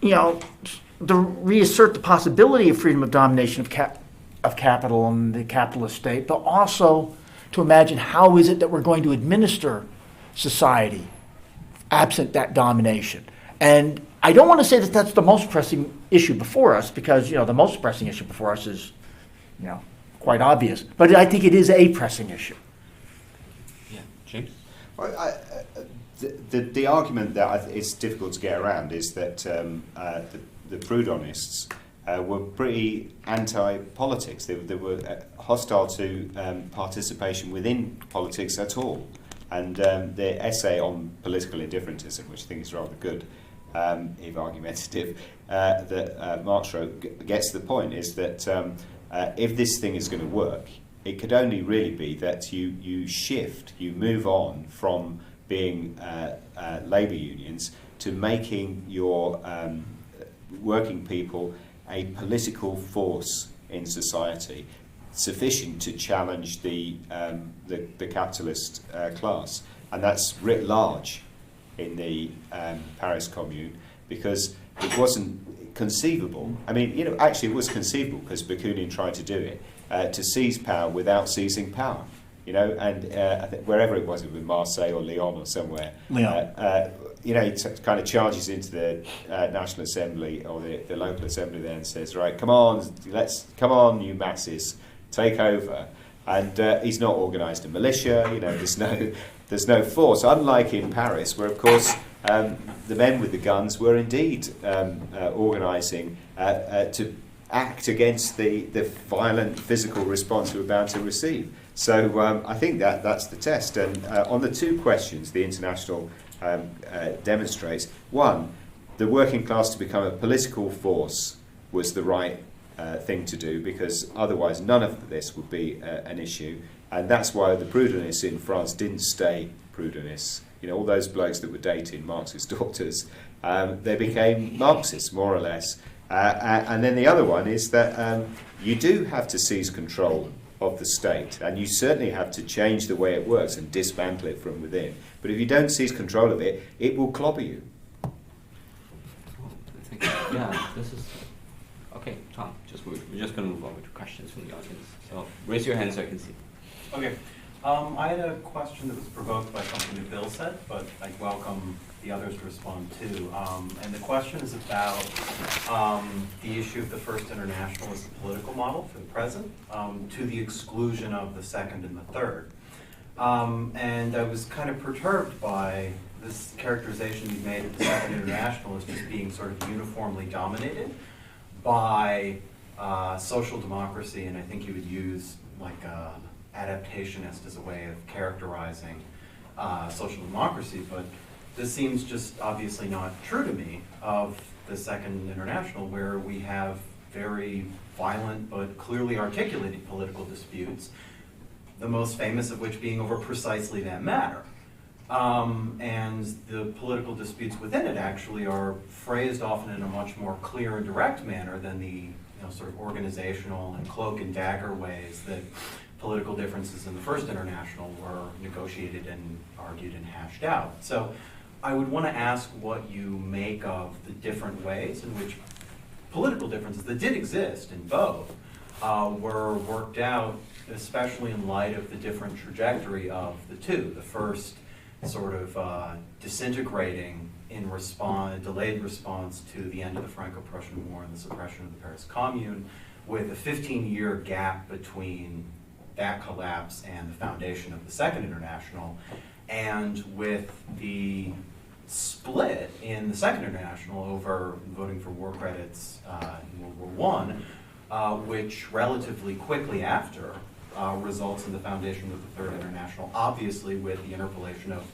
to reassert the possibility of freedom of domination of capital and the capitalist state, but also to imagine how is it that we're going to administer society absent that domination. And I don't want to say that that's the most pressing issue before us, because, the most pressing issue before us is, quite obvious. But I think it is a pressing issue. Yeah, James? Well, the argument that it's difficult to get around is that the Proudhonists were pretty anti-politics. They were hostile to participation within politics at all. And the essay on political indifferentism, which I think is rather good, if argumentative, that Marx wrote, gets the point, is that if this thing is going to work, it could only really be that you move on from being labour unions to making your working people a political force in society sufficient to challenge the capitalist class, and that's writ large in the Paris Commune, because it wasn't conceivable. I mean, actually it was conceivable, because Bakunin tried to do it, to seize power without seizing power. And I think wherever it was Marseille or Lyon or somewhere, he kind of charges into the National Assembly or the local assembly there and says, right, come on, you masses, take over. And he's not organised a militia, there's no force, unlike in Paris, where of course the men with the guns were indeed organising to act against the violent physical response we were bound to receive. So I think that's the test. And on the two questions the International demonstrates, one, the working class to become a political force was the right thing to do, because otherwise none of this would be an issue. And that's why the Proudhonists in France didn't stay Proudhonists. All those blokes that were dating Marx's daughters, they became Marxists, more or less. And then the other one is that you do have to seize control of the state, and you certainly have to change the way it works and dismantle it from within. But if you don't seize control of it, it will clobber you. Yeah, this is... Okay, Tom, we're just going to move over to questions from the audience. So raise your hand so I can see. Okay. I had a question that was provoked by something that Bill said, but I welcome the others to respond too. And the question is about the issue of the First International as a political model for the present, to the exclusion of the second and the third. And I was kind of perturbed by this characterization you made of the Second International as just being sort of uniformly dominated by social democracy, and I think you would use like adaptationist as a way of characterizing social democracy, but this seems just obviously not true to me of the Second International, where we have very violent but clearly articulated political disputes, the most famous of which being over precisely that matter. And the political disputes within it actually are phrased often in a much more clear and direct manner than the sort of organizational and cloak and dagger ways that political differences in the First International were negotiated and argued and hashed out. So I would want to ask what you make of the different ways in which political differences that did exist in both were worked out, especially in light of the different trajectory of the two. The first sort of disintegrating in delayed response to the end of the Franco-Prussian War and the suppression of the Paris Commune, with a 15-year gap between that collapse and the foundation of the Second International, and with the split in the Second International over voting for war credits in World War I, which relatively quickly after results in the foundation of the Third International, obviously with the interpolation of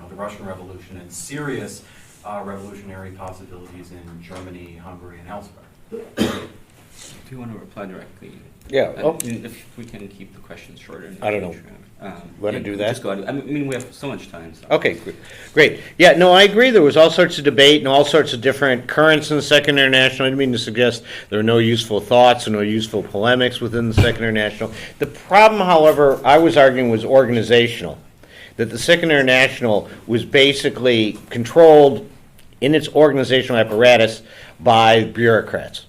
the Russian Revolution and serious revolutionary possibilities in Germany, Hungary, and elsewhere. Do you want to reply directly? Yeah. If we can keep the questions shorter. In the I don't know. future. Want to do that? Just go ahead. I mean, we have so much time. So. Okay, great. Yeah, no, I agree. There was all sorts of debate and all sorts of different currents in the Second International. I didn't mean to suggest there were no useful thoughts and no useful polemics within the Second International. The problem, however, I was arguing was organizational, that the Second International was basically controlled in its organizational apparatus by bureaucrats.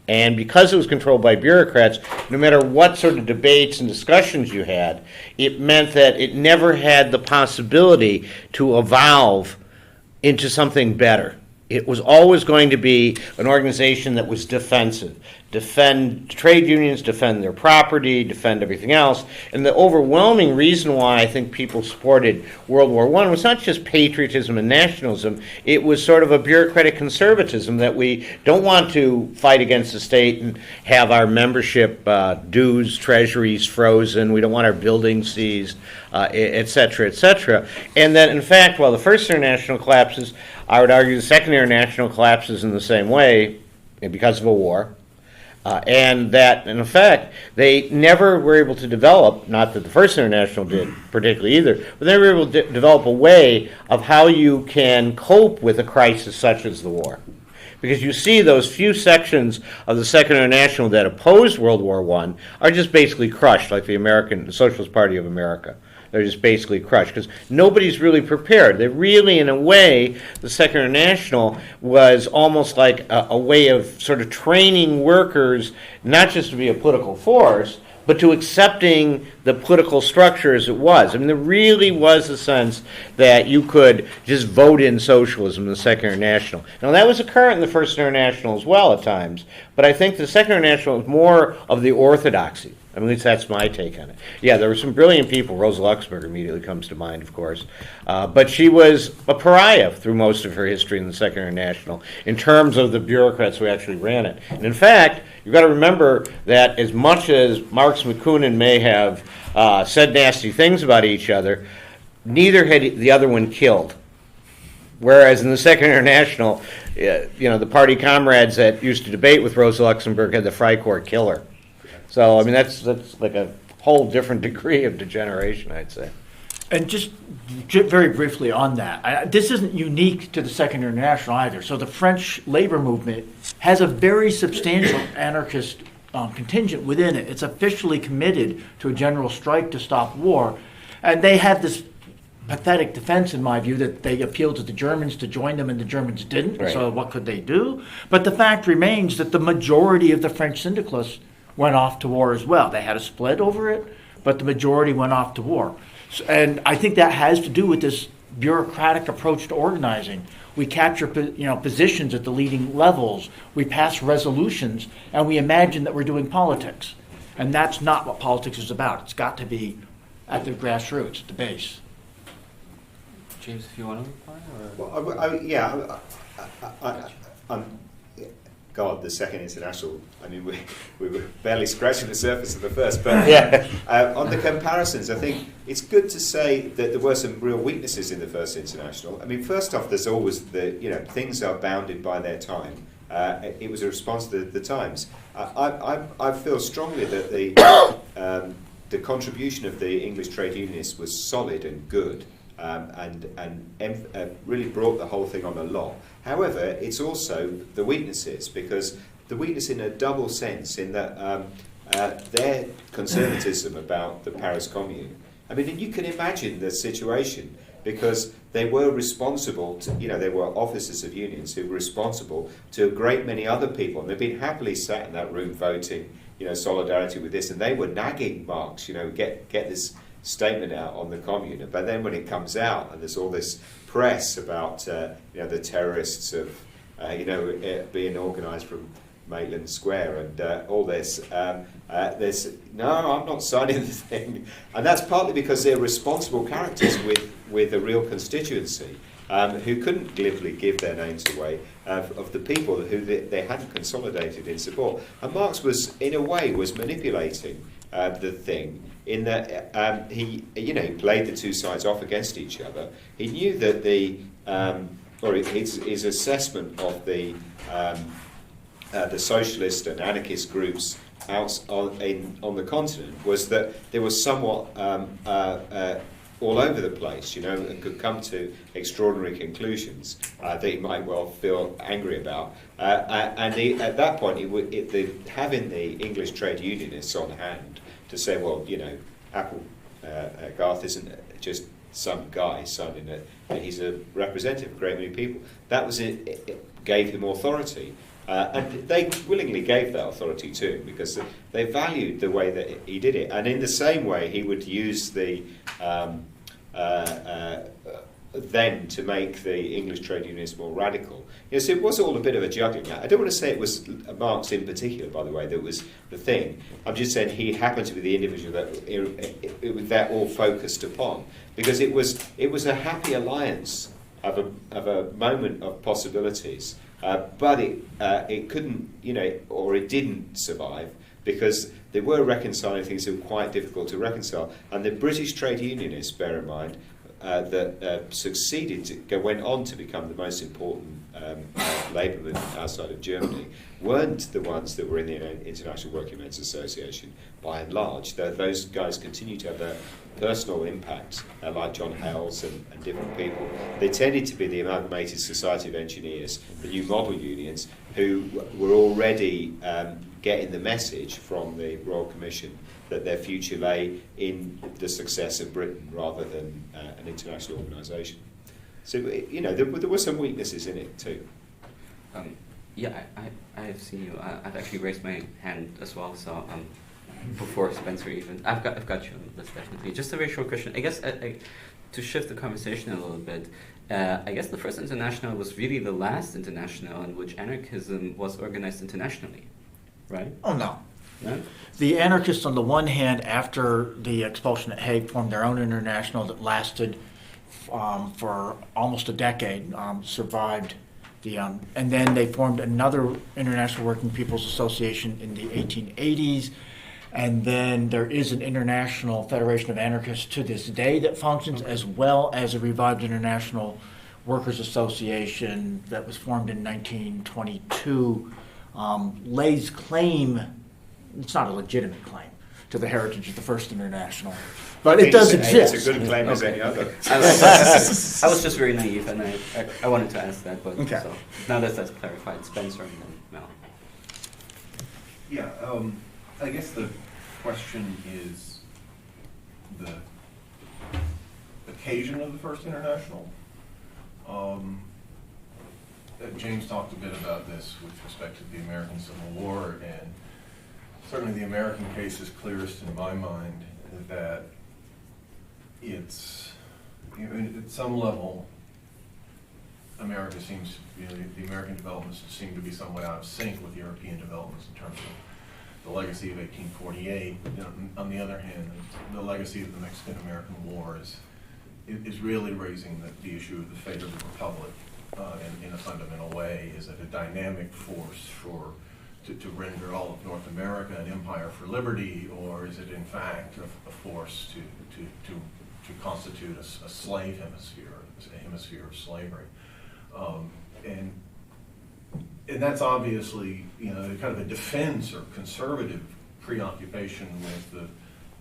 And because it was controlled by bureaucrats, no matter what sort of debates and discussions you had, it meant that it never had the possibility to evolve into something better. It was always going to be an organization that was defensive. Defend trade unions, defend their property, defend everything else. And the overwhelming reason why I think people supported World War I was not just patriotism and nationalism, it was sort of a bureaucratic conservatism that we don't want to fight against the state and have our membership dues, treasuries frozen, we don't want our buildings seized, et cetera, et cetera. And that, in fact, while the First International collapses, I would argue the Second International collapses in the same way because of a war. And that, in effect, they never were able to develop, not that the First International did particularly either, but they were able to develop a way of how you can cope with a crisis such as the war. Because you see those few sections of the Second International that opposed World War I are just basically crushed, like the Socialist Party of America. They're just basically crushed because nobody's really prepared. They really, in a way, the Second International was almost like a way of sort of training workers not just to be a political force, but to accepting the political structure as it was. I mean, there really was a sense that you could just vote in socialism in the Second International. Now, that was occurring in the First International as well at times, but I think the Second International is more of the orthodoxy. I mean, at least that's my take on it. Yeah, there were some brilliant people. Rosa Luxemburg immediately comes to mind, of course. But she was a pariah through most of her history in the Second International in terms of the bureaucrats who actually ran it. And in fact, you've got to remember that as much as Marx and Bakunin may have said nasty things about each other, neither had the other one killed. Whereas in the Second International, the party comrades that used to debate with Rosa Luxemburg had the Freikorps kill her. So, I mean, that's like a whole different degree of degeneration, I'd say. And just very briefly on that, this isn't unique to the Second International either. So the French labor movement has a very substantial anarchist contingent within it. It's officially committed to a general strike to stop war. And they have this pathetic defense, in my view, that they appealed to the Germans to join them and the Germans didn't. Right. So what could they do? But the fact remains that the majority of the French syndicalists went off to war as well. They had a split over it, but the majority went off to war. So, and I think that has to do with this bureaucratic approach to organizing. We capture positions at the leading levels, we pass resolutions, and we imagine that we're doing politics. And that's not what politics is about. It's got to be at the grassroots, at the base. James, if you want to reply? Or? God, the Second International, I mean, we were barely scratching the surface of the first, but on the comparisons, I think it's good to say that there were some real weaknesses in the First International. I mean, first off, there's always things are bounded by their time. It was a response to the times. I feel strongly that the contribution of the English trade unionists was solid and good. And really brought the whole thing on a lot. However, it's also the weaknesses, because the weakness in a double sense, in that their conservatism about the Paris Commune. I mean, and you can imagine the situation, because they were responsible to, they were officers of unions who were responsible to a great many other people, and they've been happily sat in that room voting, solidarity with this, and they were nagging Marx, get this statement out on the commune. But then when it comes out and there's all this press about the terrorists of being organised from Maitland Square and all this, there's no, I'm not signing the thing, and that's partly because they're responsible characters with a real constituency. who couldn't glibly give their names away, of the people who they hadn't consolidated in support. And Marx was, in a way, was manipulating the thing in that he played the two sides off against each other. He knew that his assessment of the socialist and anarchist groups out on the continent was that they were somewhat all over the place, and could come to extraordinary conclusions that he might well feel angry about. At that point, having the English trade unionists on hand to say, well, Garth isn't just some guy signing it, he's a representative of a great many people. That was it gave him authority. And they willingly gave that authority to him because they valued the way that he did it. And in the same way, he would use the then to make the English trade unionists more radical. So it was all a bit of a juggling act. I don't want to say it was Marx in particular, by the way, that was the thing. I'm just saying he happened to be the individual that all focused upon, because it was a happy alliance of a moment of possibilities. But it couldn't, or it didn't survive because they were reconciling things that were quite difficult to reconcile. And the British trade unionists, bear in mind, that went on to become the most important labour movement outside of Germany, weren't the ones that were in the International Workingmen's Association, by and large. Those guys continue to have their personal impact, like John Pelz and different people. They tended to be the Amalgamated Society of Engineers, the new model unions, who were already getting the message from the Royal Commission that their future lay in the success of Britain rather than an international organisation. So, there were some weaknesses in it too. I have seen you. I've actually raised my hand as well, so before Spencer even. I've got you on the list, definitely. Just a very short question. I guess to shift the conversation a little bit, I guess the First International was really the last international in which anarchism was organized internationally, right? Oh, no. No? The anarchists, on the one hand, after the expulsion at Hague, formed their own international that lasted for almost a decade, survived and then they formed another International Working People's Association in the 1880s, and then there is an International Federation of Anarchists to this day that functions, as well as a revived International Workers Association that was formed in 1922, lays claim, it's not a legitimate claim, to the heritage of the First International. But it does exist. It's a good claim as any other. I was just very naive, and I wanted to ask that, but okay. So now that that's clarified, Spencer and then Mel. Yeah, I guess the question is the occasion of the First International. James talked a bit about this with respect to the American Civil War, and certainly the American case is clearest in my mind that it's, at some level, America seems, the American developments seem to be somewhat out of sync with European developments in terms of the legacy of 1848. On the other hand, the legacy of the Mexican-American War is really raising the issue of the fate of the Republic in a fundamental way. Is it a dynamic force to render all of North America an empire for liberty, or is it in fact a force to constitute a slave hemisphere, a hemisphere of slavery? And that's obviously kind of a defense or conservative preoccupation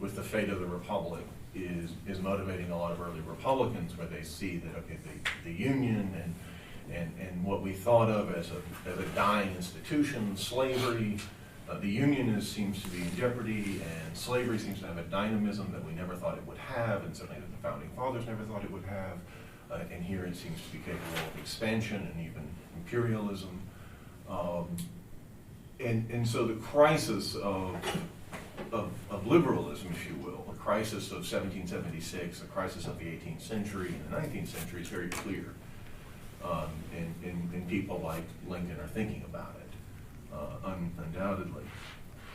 with the fate of the Republic is motivating a lot of early Republicans, where they see that the Union and what we thought of as a dying institution, slavery, the Union seems to be in jeopardy, and slavery seems to have a dynamism that we never thought it would have, and certainly that the Founding Fathers never thought it would have. And here it seems to be capable of expansion and even imperialism. And so the crisis of liberalism, if you will, the crisis of 1776, the crisis of the 18th century and the 19th century is very clear. And people like Lincoln are thinking about it, undoubtedly.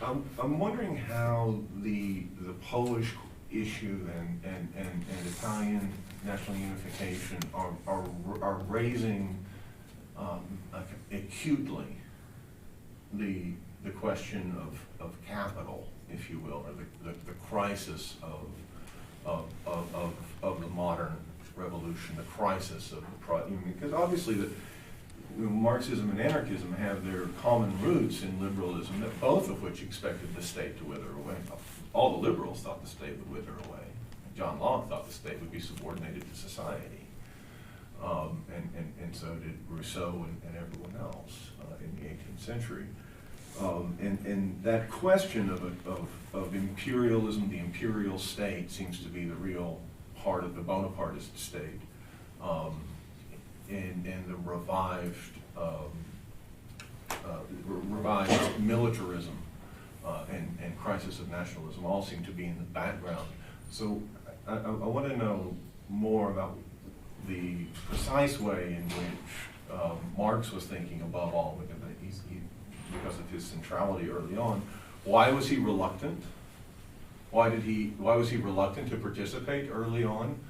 I'm wondering how the Polish issue and Italian national unification are raising acutely the question of capital, if you will, or the crisis of the modern revolution, the crisis of because obviously Marxism and anarchism have their common roots in liberalism, both of which expected the state to wither away. All the liberals thought the state would wither away. John Locke thought the state would be subordinated to society. And so did Rousseau and everyone else in the 18th century. And that question of imperialism, the imperial state, seems to be the real heart of the Bonapartist state. And the revived militarism and crisis of nationalism all seem to be in the background. So I want to know more about the precise way in which Marx was thinking above all, because of his centrality early on. Why was he reluctant? Why was he reluctant to participate early on?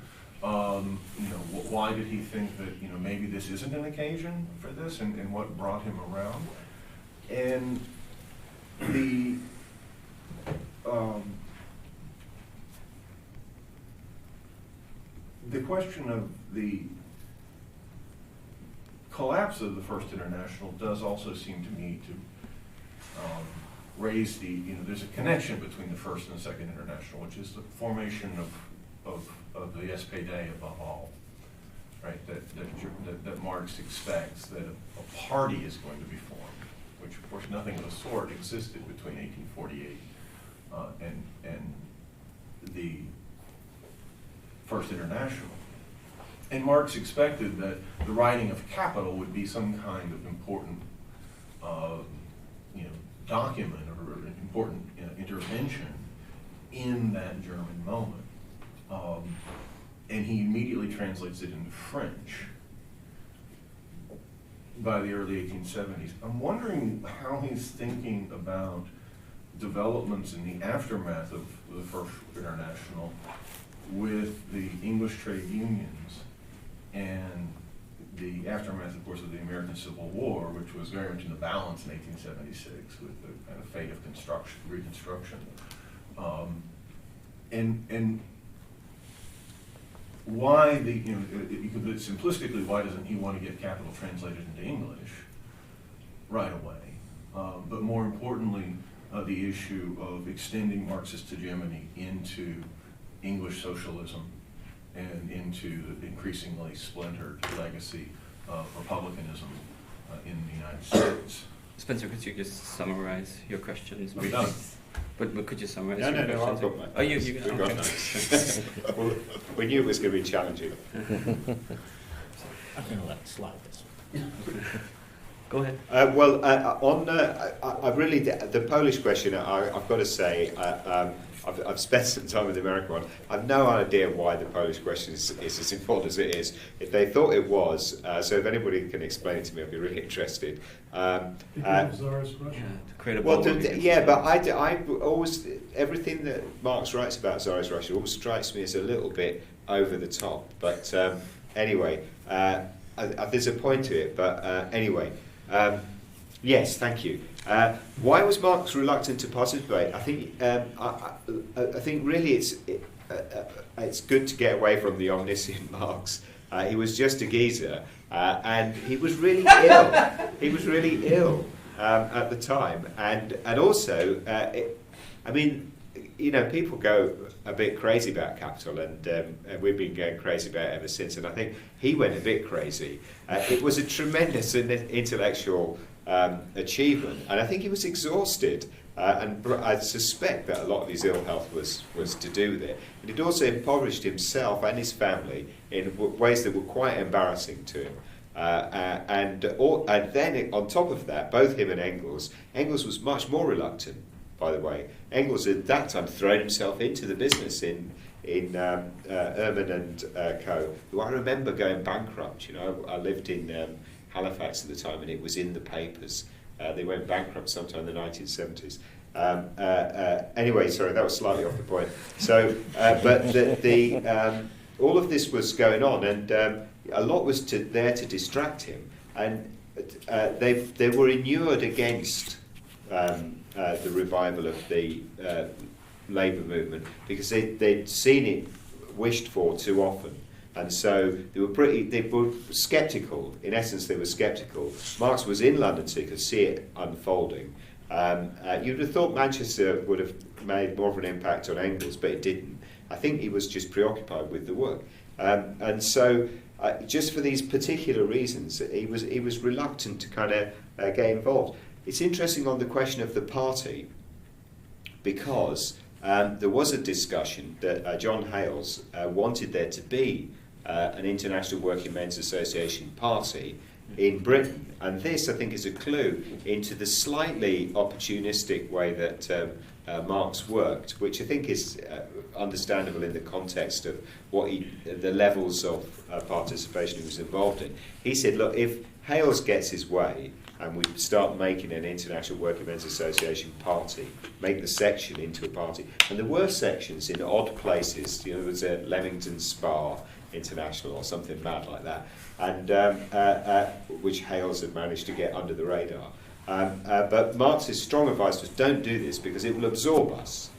Why did he think that maybe this isn't an occasion for this, and what brought him around? And the question of the collapse of the First International does also seem to me to raise there's a connection between the First and the Second International, which is the formation of the SPD above all, right? That Marx expects that a party is going to be formed, which of course nothing of the sort existed between 1848 and the First International. And Marx expected that the writing of Capital would be some kind of important document or an important intervention in that German moment. And he immediately translates it into French by the early 1870s. I'm wondering how he's thinking about developments in the aftermath of the First International with the English trade unions and the aftermath, of course, of the American Civil War, which was very much in the balance in 1876 with the kind of fate of Reconstruction. And why you could put it simplistically, why doesn't he want to get Capital translated into English right away? But more importantly, the issue of extending Marxist hegemony into English socialism and into the increasingly splintered legacy of republicanism in the United States. Spencer, could you just summarize your questions I'm briefly? done. But could you summarize No, your I've questions? got mine. Oh, you We've got mine. Well, we knew it was going to be challenging. I'm going to let it slide this one. Go ahead. I really, the Polish question, I've got to say, I've spent some time with the American one. I've no idea why the Polish question is as important as it is. If they thought it was, so if anybody can explain it to me, I'd be really interested. But I always, everything that Marx writes about Tsarist Russia always strikes me as a little bit over the top. But anyway, there's a point to it. But anyway. Yes, thank you. Why was Marx reluctant to participate? I think really it's good to get away from the omniscient Marx. He was just a geezer, and he was really ill. He was really ill at the time, and also, people go a bit crazy about Capital, and we've been going crazy about it ever since. And I think he went a bit crazy. It was a tremendous intellectual achievement, and I think he was exhausted. And I suspect that a lot of his ill health was to do with it. And it also impoverished himself and his family in ways that were quite embarrassing to him. And then on top of that, both him and Engels was much more reluctant. By the way, Engels at that time thrown himself into the business in Ehrman and Co., who I remember going bankrupt. I lived in Halifax at the time, and it was in the papers. They went bankrupt sometime in the 1970s. Anyway, sorry, that was slightly off the point. So, but all of this was going on, and a lot was there to distract him, and they were inured against the revival of the labour movement because they'd seen it wished for too often. And so they were sceptical. In essence, they were sceptical. Marx was in London, so he could see it unfolding. You'd have thought Manchester would have made more of an impact on Engels, but it didn't. I think he was just preoccupied with the work. And so, just for these particular reasons, he was reluctant to kind of get involved. It's interesting on the question of the party, because there was a discussion that John Hales wanted there to be an International Working Men's Association party in Britain. And this, I think, is a clue into the slightly opportunistic way that Marx worked, which I think is understandable in the context of the levels of participation he was involved in. He said, look, if Hales gets his way and we start making an International Working Men's Association party, make the section into a party, and there were sections in odd places, there was a Leamington Spa International or something mad like that, and which Hales had managed to get under the radar. But Marx's strong advice was, don't do this because it will absorb us,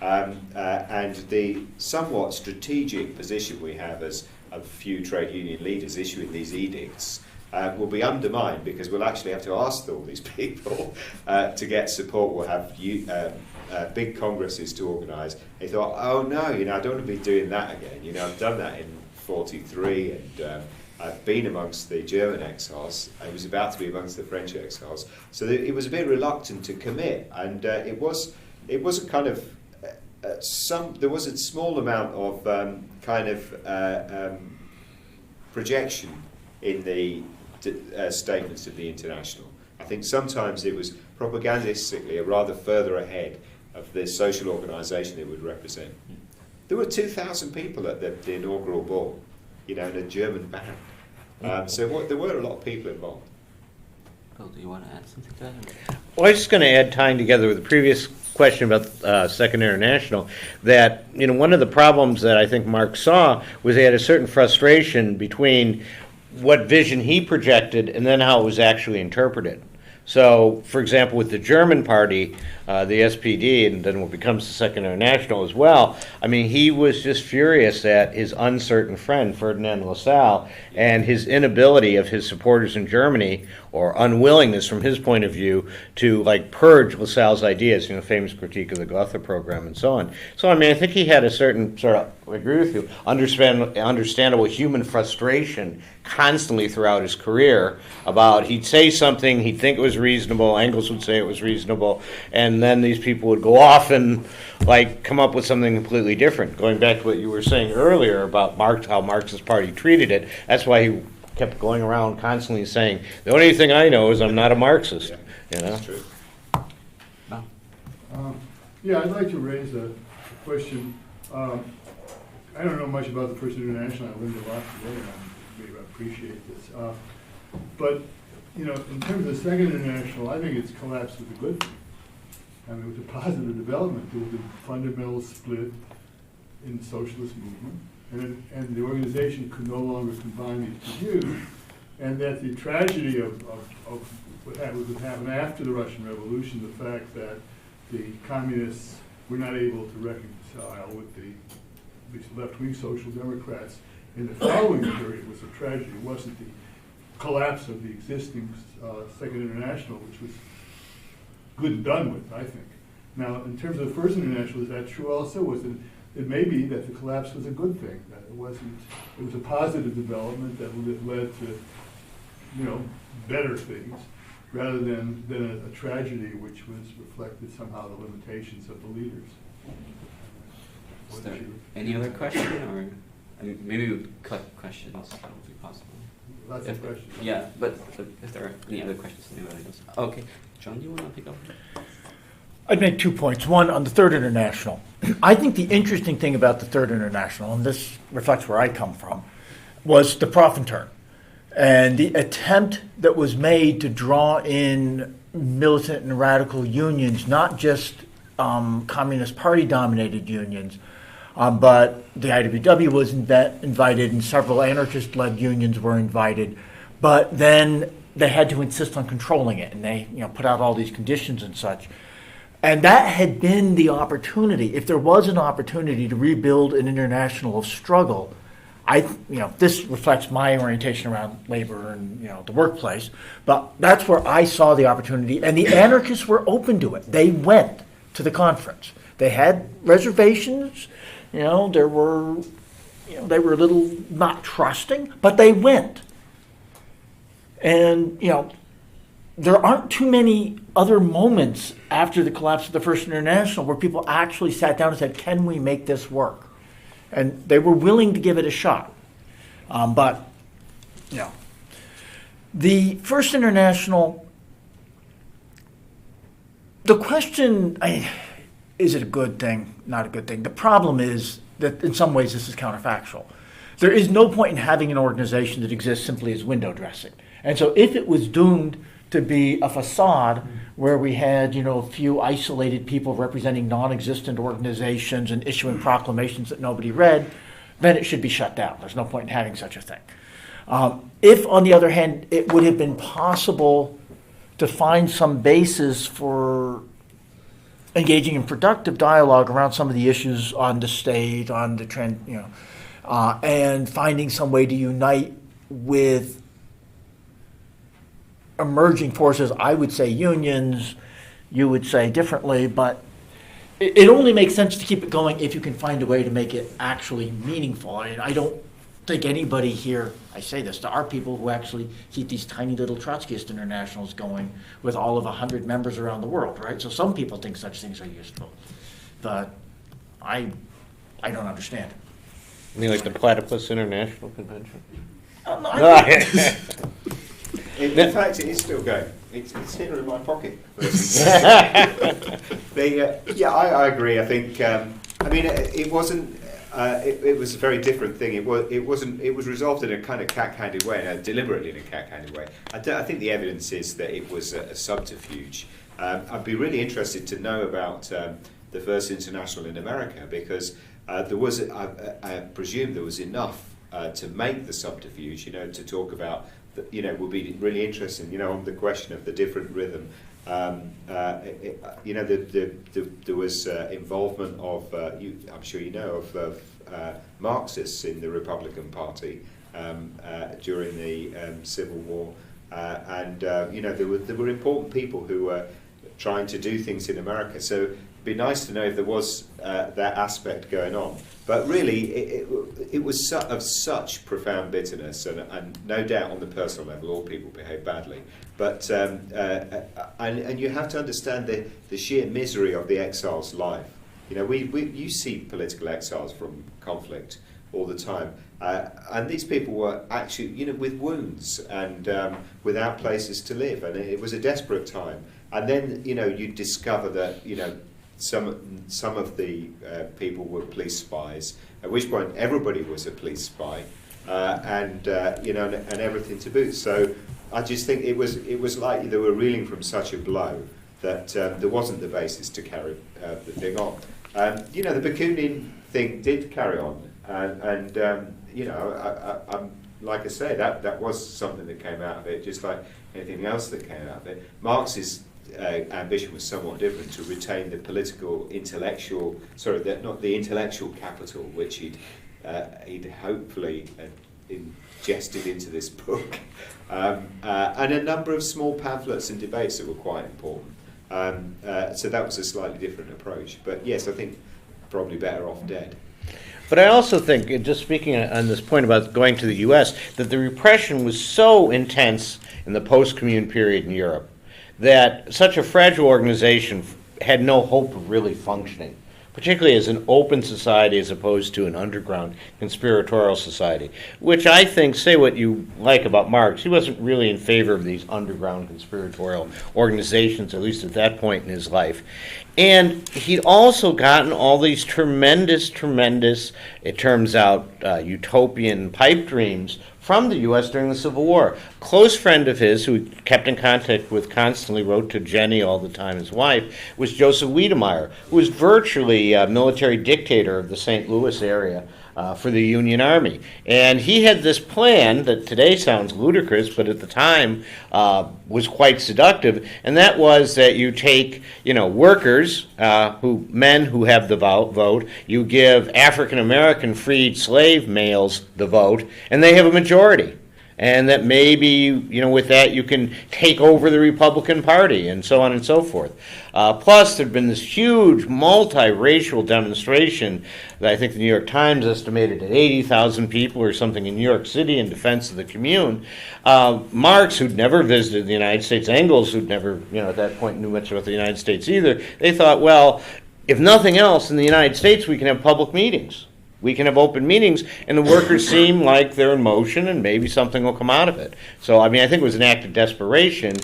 and the somewhat strategic position we have as a few trade union leaders issuing these edicts will be undermined because we'll actually have to ask all these people to get support. We'll have big congresses to organise. They thought, oh no, I don't want to be doing that again. I've done that in '43, and I've been amongst the German exiles. I was about to be amongst the French exiles, so it was a bit reluctant to commit, and it was a kind of there was a small amount of projection in the statements of the International. I think sometimes it was propagandistically rather further ahead of the social organisation it would represent. There were 2,000 people at the inaugural ball, in a German band. So there were a lot of people involved. Bill, do you want to add something to that? Well, I was just going to add, tying together with the previous question about Second International, that one of the problems that I think Marx saw was he had a certain frustration between what vision he projected and then how it was actually interpreted. So, for example, with the German party, the SPD, and then what becomes the Second International as well, he was just furious at his uncertain friend, Ferdinand Lassalle, and his inability of his supporters in Germany, or unwillingness from his point of view, to purge Lassalle's ideas, famous critique of the Gotha program and so on. So, I think he had a certain sort of, I agree with you, understandable human frustration constantly throughout his career about he'd say something, he'd think it was reasonable, Engels would say it was reasonable, and then these people would go off and come up with something completely different. Going back to what you were saying earlier about Marx, how Marx's party treated it, that's why he kept going around constantly saying, the only thing I know is I'm not a Marxist. That's true. No. Yeah, I'd like to raise a question. I don't know much about the First International. I learned a lot today, and I maybe appreciate this. But in terms of the Second International, I think its collapse was a good thing. It was a positive development. There was a fundamental split in the socialist movement, and the organization could no longer combine these two views, and that the tragedy of what would happen after the Russian Revolution, the fact that the communists were not able to reconcile with these left-wing social democrats in the following period was a tragedy. It wasn't the collapse of the existing Second International, which was good and done with, I think. Now, in terms of the First International, is that true also? It may be that the collapse was a good thing, that it was a positive development that led to, better things, rather than a tragedy which was reflected somehow the limitations of the leaders. Is there any other question, or maybe we would cut questions? That would be possible. Lots of questions. Yeah, but if there are any other questions, anybody else? Okay, John, do you want to pick up? I'd make 2 points. One, on the Third International. I think the interesting thing about the Third International, and this reflects where I come from, was the profiteering and the attempt that was made to draw in militant and radical unions, not just Communist Party dominated unions, but the IWW was invited and several anarchist-led unions were invited. But then they had to insist on controlling it, and they put out all these conditions and such. And that had been the opportunity. If there was an opportunity to rebuild an international struggle, this reflects my orientation around labor and the workplace, but that's where I saw the opportunity, and the anarchists were open to it. They went to the conference. They had reservations. There were, they were a little not trusting, but they went. And there aren't too many other moments after the collapse of the First International where people actually sat down and said, "Can we make this work?" And they were willing to give it a shot. But the First International, the question, is it a good thing, not a good thing? The problem is that in some ways this is counterfactual. There is no point in having an organization that exists simply as window dressing. And so if it was doomed to be a facade where we had, a few isolated people representing non-existent organizations and issuing proclamations that nobody read, then it should be shut down. There's no point in having such a thing. If, on the other hand, it would have been possible to find some basis for engaging in productive dialogue around some of the issues on the state, on the trend, and finding some way to unite with emerging forces, I would say unions, you would say differently, but it only makes sense to keep it going if you can find a way to make it actually meaningful. I don't think anybody here, I say this, there are people who actually keep these tiny little Trotskyist internationals going with all of 100 members around the world, right? So some people think such things are useful, but I don't understand it. You mean like the Platypus International Convention? In fact, it is still going. It's here in my pocket. I agree. I think. It wasn't. It was a very different thing. It wasn't. It was resolved in a kind of cat-handed way, deliberately in a cat-handed way. I think the evidence is that it was a subterfuge. I'd be really interested to know about the First International in America, because there was. I presume there was enough to make the subterfuge. To talk about. Will be really interesting. On the question of the different rhythm. There was involvement of. I'm sure of Marxists in the Republican Party during the Civil War, and there were important people who were trying to do things in America. So it'd be nice to know if there was that aspect going on. But really, it was of such profound bitterness, and no doubt on the personal level, all people behave badly. But and you have to understand the sheer misery of the exile's life. You see political exiles from conflict all the time, and these people were actually, with wounds and without places to live, and it was a desperate time. And then, you discover that, some of the people were police spies, at which point everybody was a police spy, and everything to boot. So I just think it was like they were reeling from such a blow that there wasn't the basis to carry the thing on. The Bakunin thing did carry on, and I'm like I say, that was something that came out of it, just like anything else that came out of it. Marx's ambition was somewhat different, to retain the political, intellectual, not the intellectual capital, which he'd hopefully ingested into this book, and a number of small pamphlets and debates that were quite important. So that was a slightly different approach. But yes, I think probably better off dead. But I also think, just speaking on this point about going to the U.S., that the repression was so intense in the post-commune period in Europe that such a fragile organization had no hope of really functioning, particularly as an open society as opposed to an underground conspiratorial society, which I think, say what you like about Marx, he wasn't really in favor of these underground conspiratorial organizations, at least at that point in his life. And he'd also gotten all these tremendous, it turns out, utopian pipe dreams from the U.S. during the Civil War. A close friend of his, who he kept in contact with constantly, wrote to Jenny all the time, his wife, was Joseph Wiedemeyer, who was virtually a military dictator of the St. Louis area for the Union Army. And he had this plan that today sounds ludicrous, but at the time was quite seductive, and that was that you take, workers, men who have the vote, you give African American freed slave males the vote, and they have a majority. And that maybe, with that you can take over the Republican Party and so on and so forth. Plus, there had been this huge multiracial demonstration that I think the New York Times estimated at 80,000 people or something in New York City in defense of the Commune. Marx, who'd never visited the United States, Engels, who'd never, at that point knew much about the United States either, they thought, well, if nothing else, in the United States we can have public meetings. We can have open meetings, and the workers seem like they're in motion, and maybe something will come out of it. So, I think it was an act of desperation,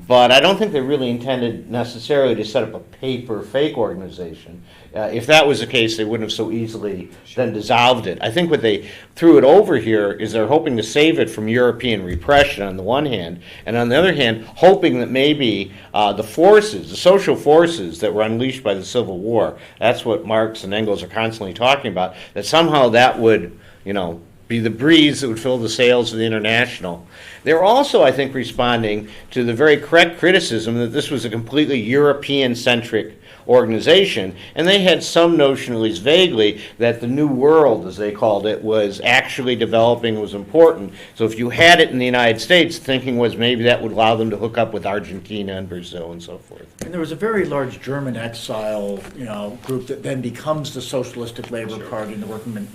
but I don't think they really intended necessarily to set up a paper fake organization. If that was the case, they wouldn't have so easily then dissolved it. I think what they threw it over here is they're hoping to save it from European repression on the one hand, and on the other hand, hoping that maybe the social forces that were unleashed by the Civil War, that's what Marx and Engels are constantly talking about, that somehow that would, be the breeze that would fill the sails of the International. They were also, I think, responding to the very correct criticism that this was a completely European-centric organization, and they had some notion, at least vaguely, that the New World, as they called it, was actually developing, was important. So if you had it in the United States, thinking was maybe that would allow them to hook up with Argentina and Brazil and so forth. And there was a very large German exile, group that then becomes the Socialistic Labor Party and the Workingmen,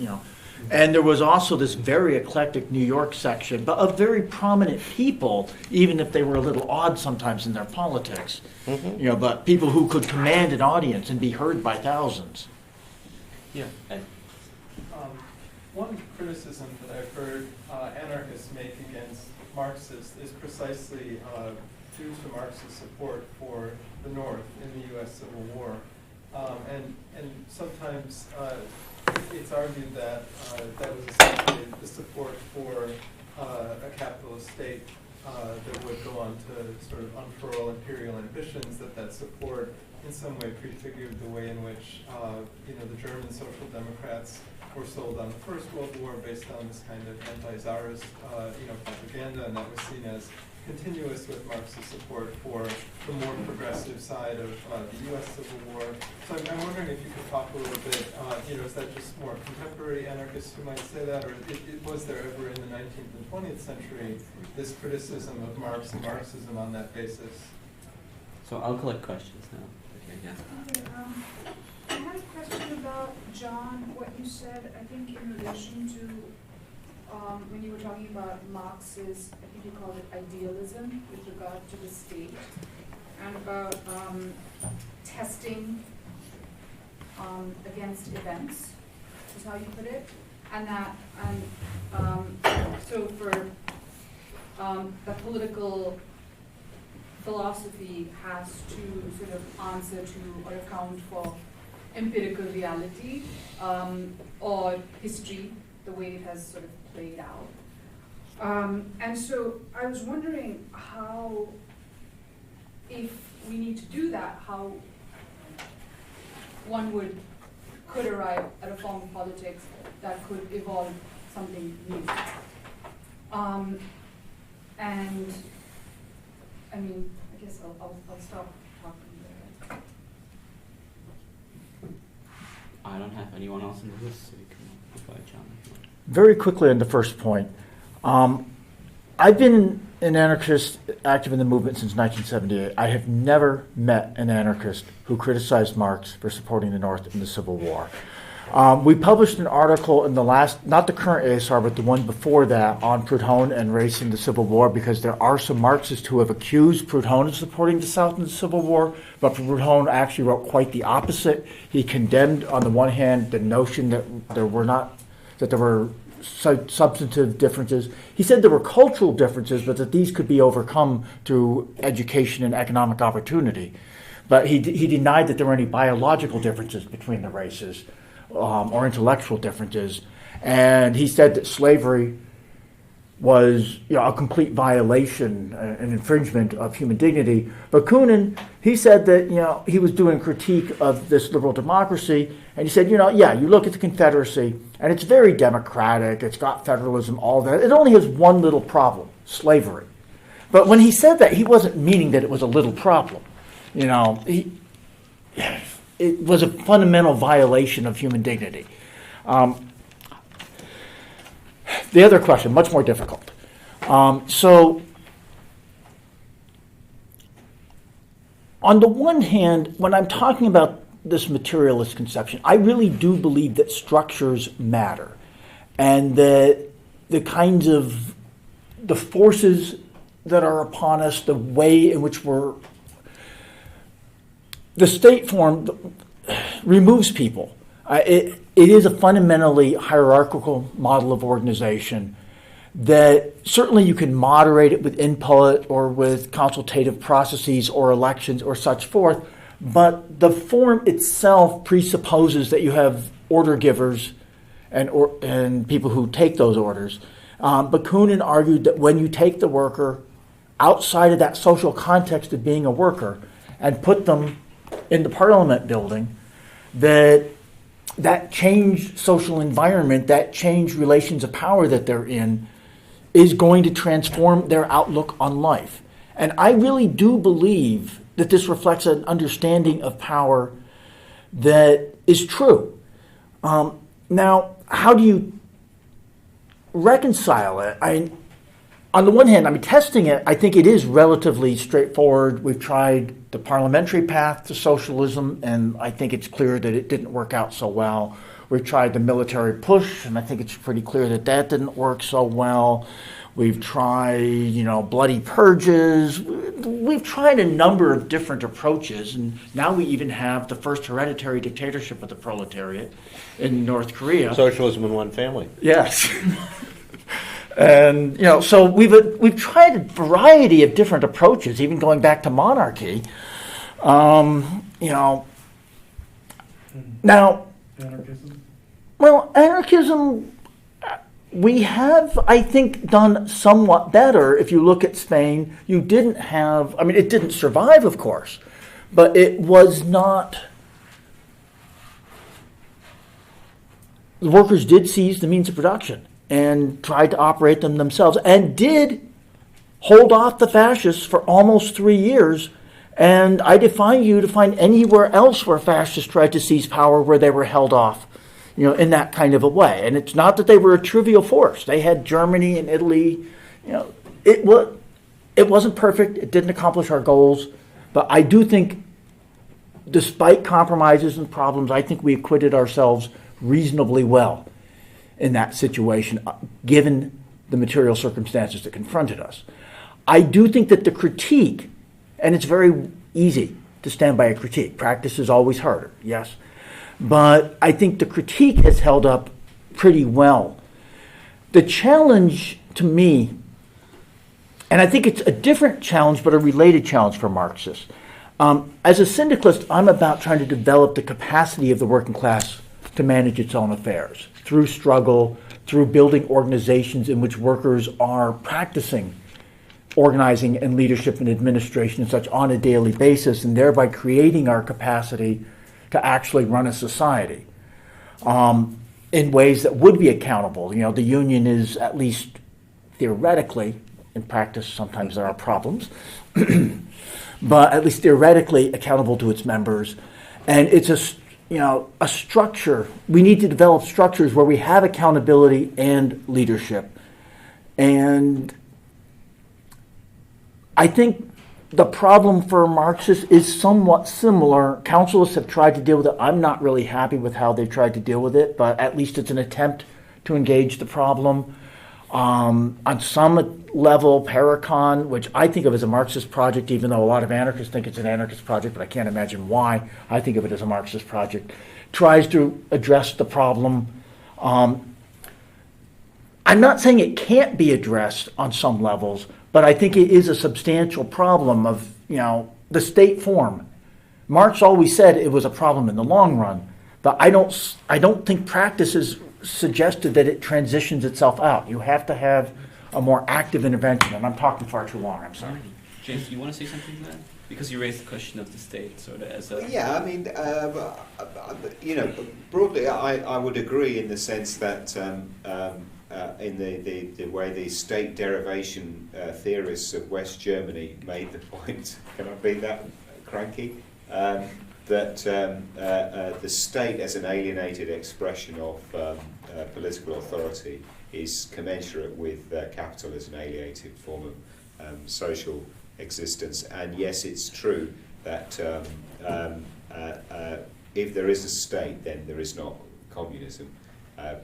And there was also this very eclectic New York section, but of very prominent people, even if they were a little odd sometimes in their politics. Mm-hmm. But people who could command an audience and be heard by thousands. Yeah. One criticism that I've heard anarchists make against Marxists is precisely due to Marxist support for the North in the U.S. Civil War. And sometimes it's argued that that was essentially the support for a capitalist state that would go on to sort of unfurl imperial ambitions, that support in some way prefigured the way in which the German Social Democrats were sold on the First World War based on this kind of anti-Tsarist propaganda, and that was seen as continuous with Marxist support for the more progressive side of the U.S. Civil War. So I'm wondering if you could talk a little bit, is that just more contemporary anarchists who might say that, or was there ever in the 19th and 20th century this criticism of Marx and Marxism on that basis? So I'll collect questions now. Okay, yeah. Okay, I had a question about, John, what you said, I think in relation to when you were talking about Marx's, I think you called it idealism with regard to the state, and about testing against events, is how you put it, and that, so for the political philosophy has to sort of answer to or account for empirical reality or history, the way it has sort of played out. And so I was wondering how, if we need to do that, how one could arrive at a form of politics that could evolve something new. And I mean, I guess I'll stop talking there. I don't have anyone else in the list, so you can provide John. Very quickly on the first point, I've been an anarchist active in the movement since 1978. I have never met an anarchist who criticized Marx for supporting the North in the Civil War. We published an article in the last, not the current ASR, but the one before that, on Proudhon and race in the Civil War, because there are some Marxists who have accused Proudhon of supporting the South in the Civil War, but Proudhon actually wrote quite the opposite. He condemned, on the one hand, the notion that there were substantive differences. He said there were cultural differences, but that these could be overcome through education and economic opportunity. But he denied that there were any biological differences between the races. Or intellectual differences, and he said that slavery was a complete violation, an infringement of human dignity. But Bakunin, he said that he was doing a critique of this liberal democracy, and he said, you look at the Confederacy, and it's very democratic, it's got federalism, all that. It only has one little problem, slavery. But when he said that, he wasn't meaning that it was a little problem. It was a fundamental violation of human dignity. The other question, much more difficult. So, on the one hand, when I'm talking about this materialist conception, I really do believe that structures matter, and that the kinds of the forces that are upon us, the way in which the state form removes people. It is a fundamentally hierarchical model of organization that certainly you can moderate it with input or with consultative processes or elections or such forth, but the form itself presupposes that you have order givers and people who take those orders. Bakunin argued that when you take the worker outside of that social context of being a worker and put them in the Parliament building, that changed social environment, that changed relations of power that they're in, is going to transform their outlook on life. And I really do believe that this reflects an understanding of power that is true. Now, how do you reconcile it? On the one hand, testing it, I think it is relatively straightforward. We've tried the parliamentary path to socialism, and I think it's clear that it didn't work out so well. We've tried the military push, and I think it's pretty clear that that didn't work so well. We've tried, bloody purges. We've tried a number of different approaches, and now we even have the first hereditary dictatorship of the proletariat in North Korea. Socialism in one family. Yes. And so we've tried a variety of different approaches, even going back to monarchy. Now, Anarchism? Well, anarchism, we have, I think, done somewhat better. If you look at Spain, you didn't have, it didn't survive, of course, but it was not. The workers did seize the means of production and tried to operate them themselves, and did hold off the fascists for almost 3 years. And I defy you to find anywhere else where fascists tried to seize power where they were held off, in that kind of a way. And it's not that they were a trivial force. They had Germany and Italy. It wasn't perfect. It didn't accomplish our goals. But I do think, despite compromises and problems, I think we acquitted ourselves reasonably well in that situation, given the material circumstances that confronted us. I do think that the critique, and it's very easy to stand by a critique. Practice is always harder, yes. But I think the critique has held up pretty well. The challenge to me, and I think it's a different challenge, but a related challenge for Marxists. As a syndicalist, I'm about trying to develop the capacity of the working class to manage its own affairs through struggle, through building organizations in which workers are practicing organizing and leadership and administration and such on a daily basis, and thereby creating our capacity to actually run a society in ways that would be accountable. The union is, at least theoretically, in practice sometimes there are problems, but at least theoretically accountable to its members. And it's a structure. We need to develop structures where we have accountability and leadership. And I think the problem for Marxists is somewhat similar. Councilists have tried to deal with it. I'm not really happy with how they've tried to deal with it, but at least it's an attempt to engage the problem. On some level, Paracon, which I think of as a Marxist project, even though a lot of anarchists think it's an anarchist project, but I can't imagine why. I think of it as a Marxist project, tries to address the problem. I'm not saying it can't be addressed on some levels, but I think it is a substantial problem of, the state form. Marx always said it was a problem in the long run, but I don't think practice has suggested that it transitions itself out. You have to have a more active intervention. And I'm talking far too long, I'm sorry. James, do you want to say something to that? Because you raised the question of the state sort of as a... Yeah, I mean, broadly, I would agree in the sense that in the way the state derivation theorists of West Germany made the point, can I be that cranky? That the state as an alienated expression of political authority is commensurate with capital as an alienated form of social existence. And yes, it's true that if there is a state, then there is not communism,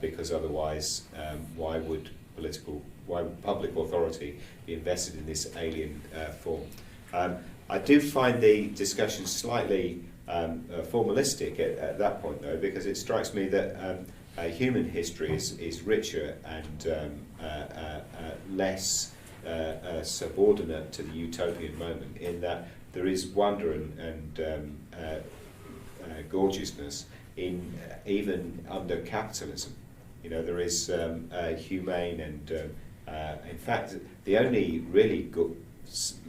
because otherwise, why would public authority be invested in this alien form? I do find the discussion slightly formalistic at that point, though, because it strikes me that human history is richer and less subordinate to the utopian moment, in that there is wonder and gorgeousness in even under capitalism. You know, there is humane and in fact the only really good,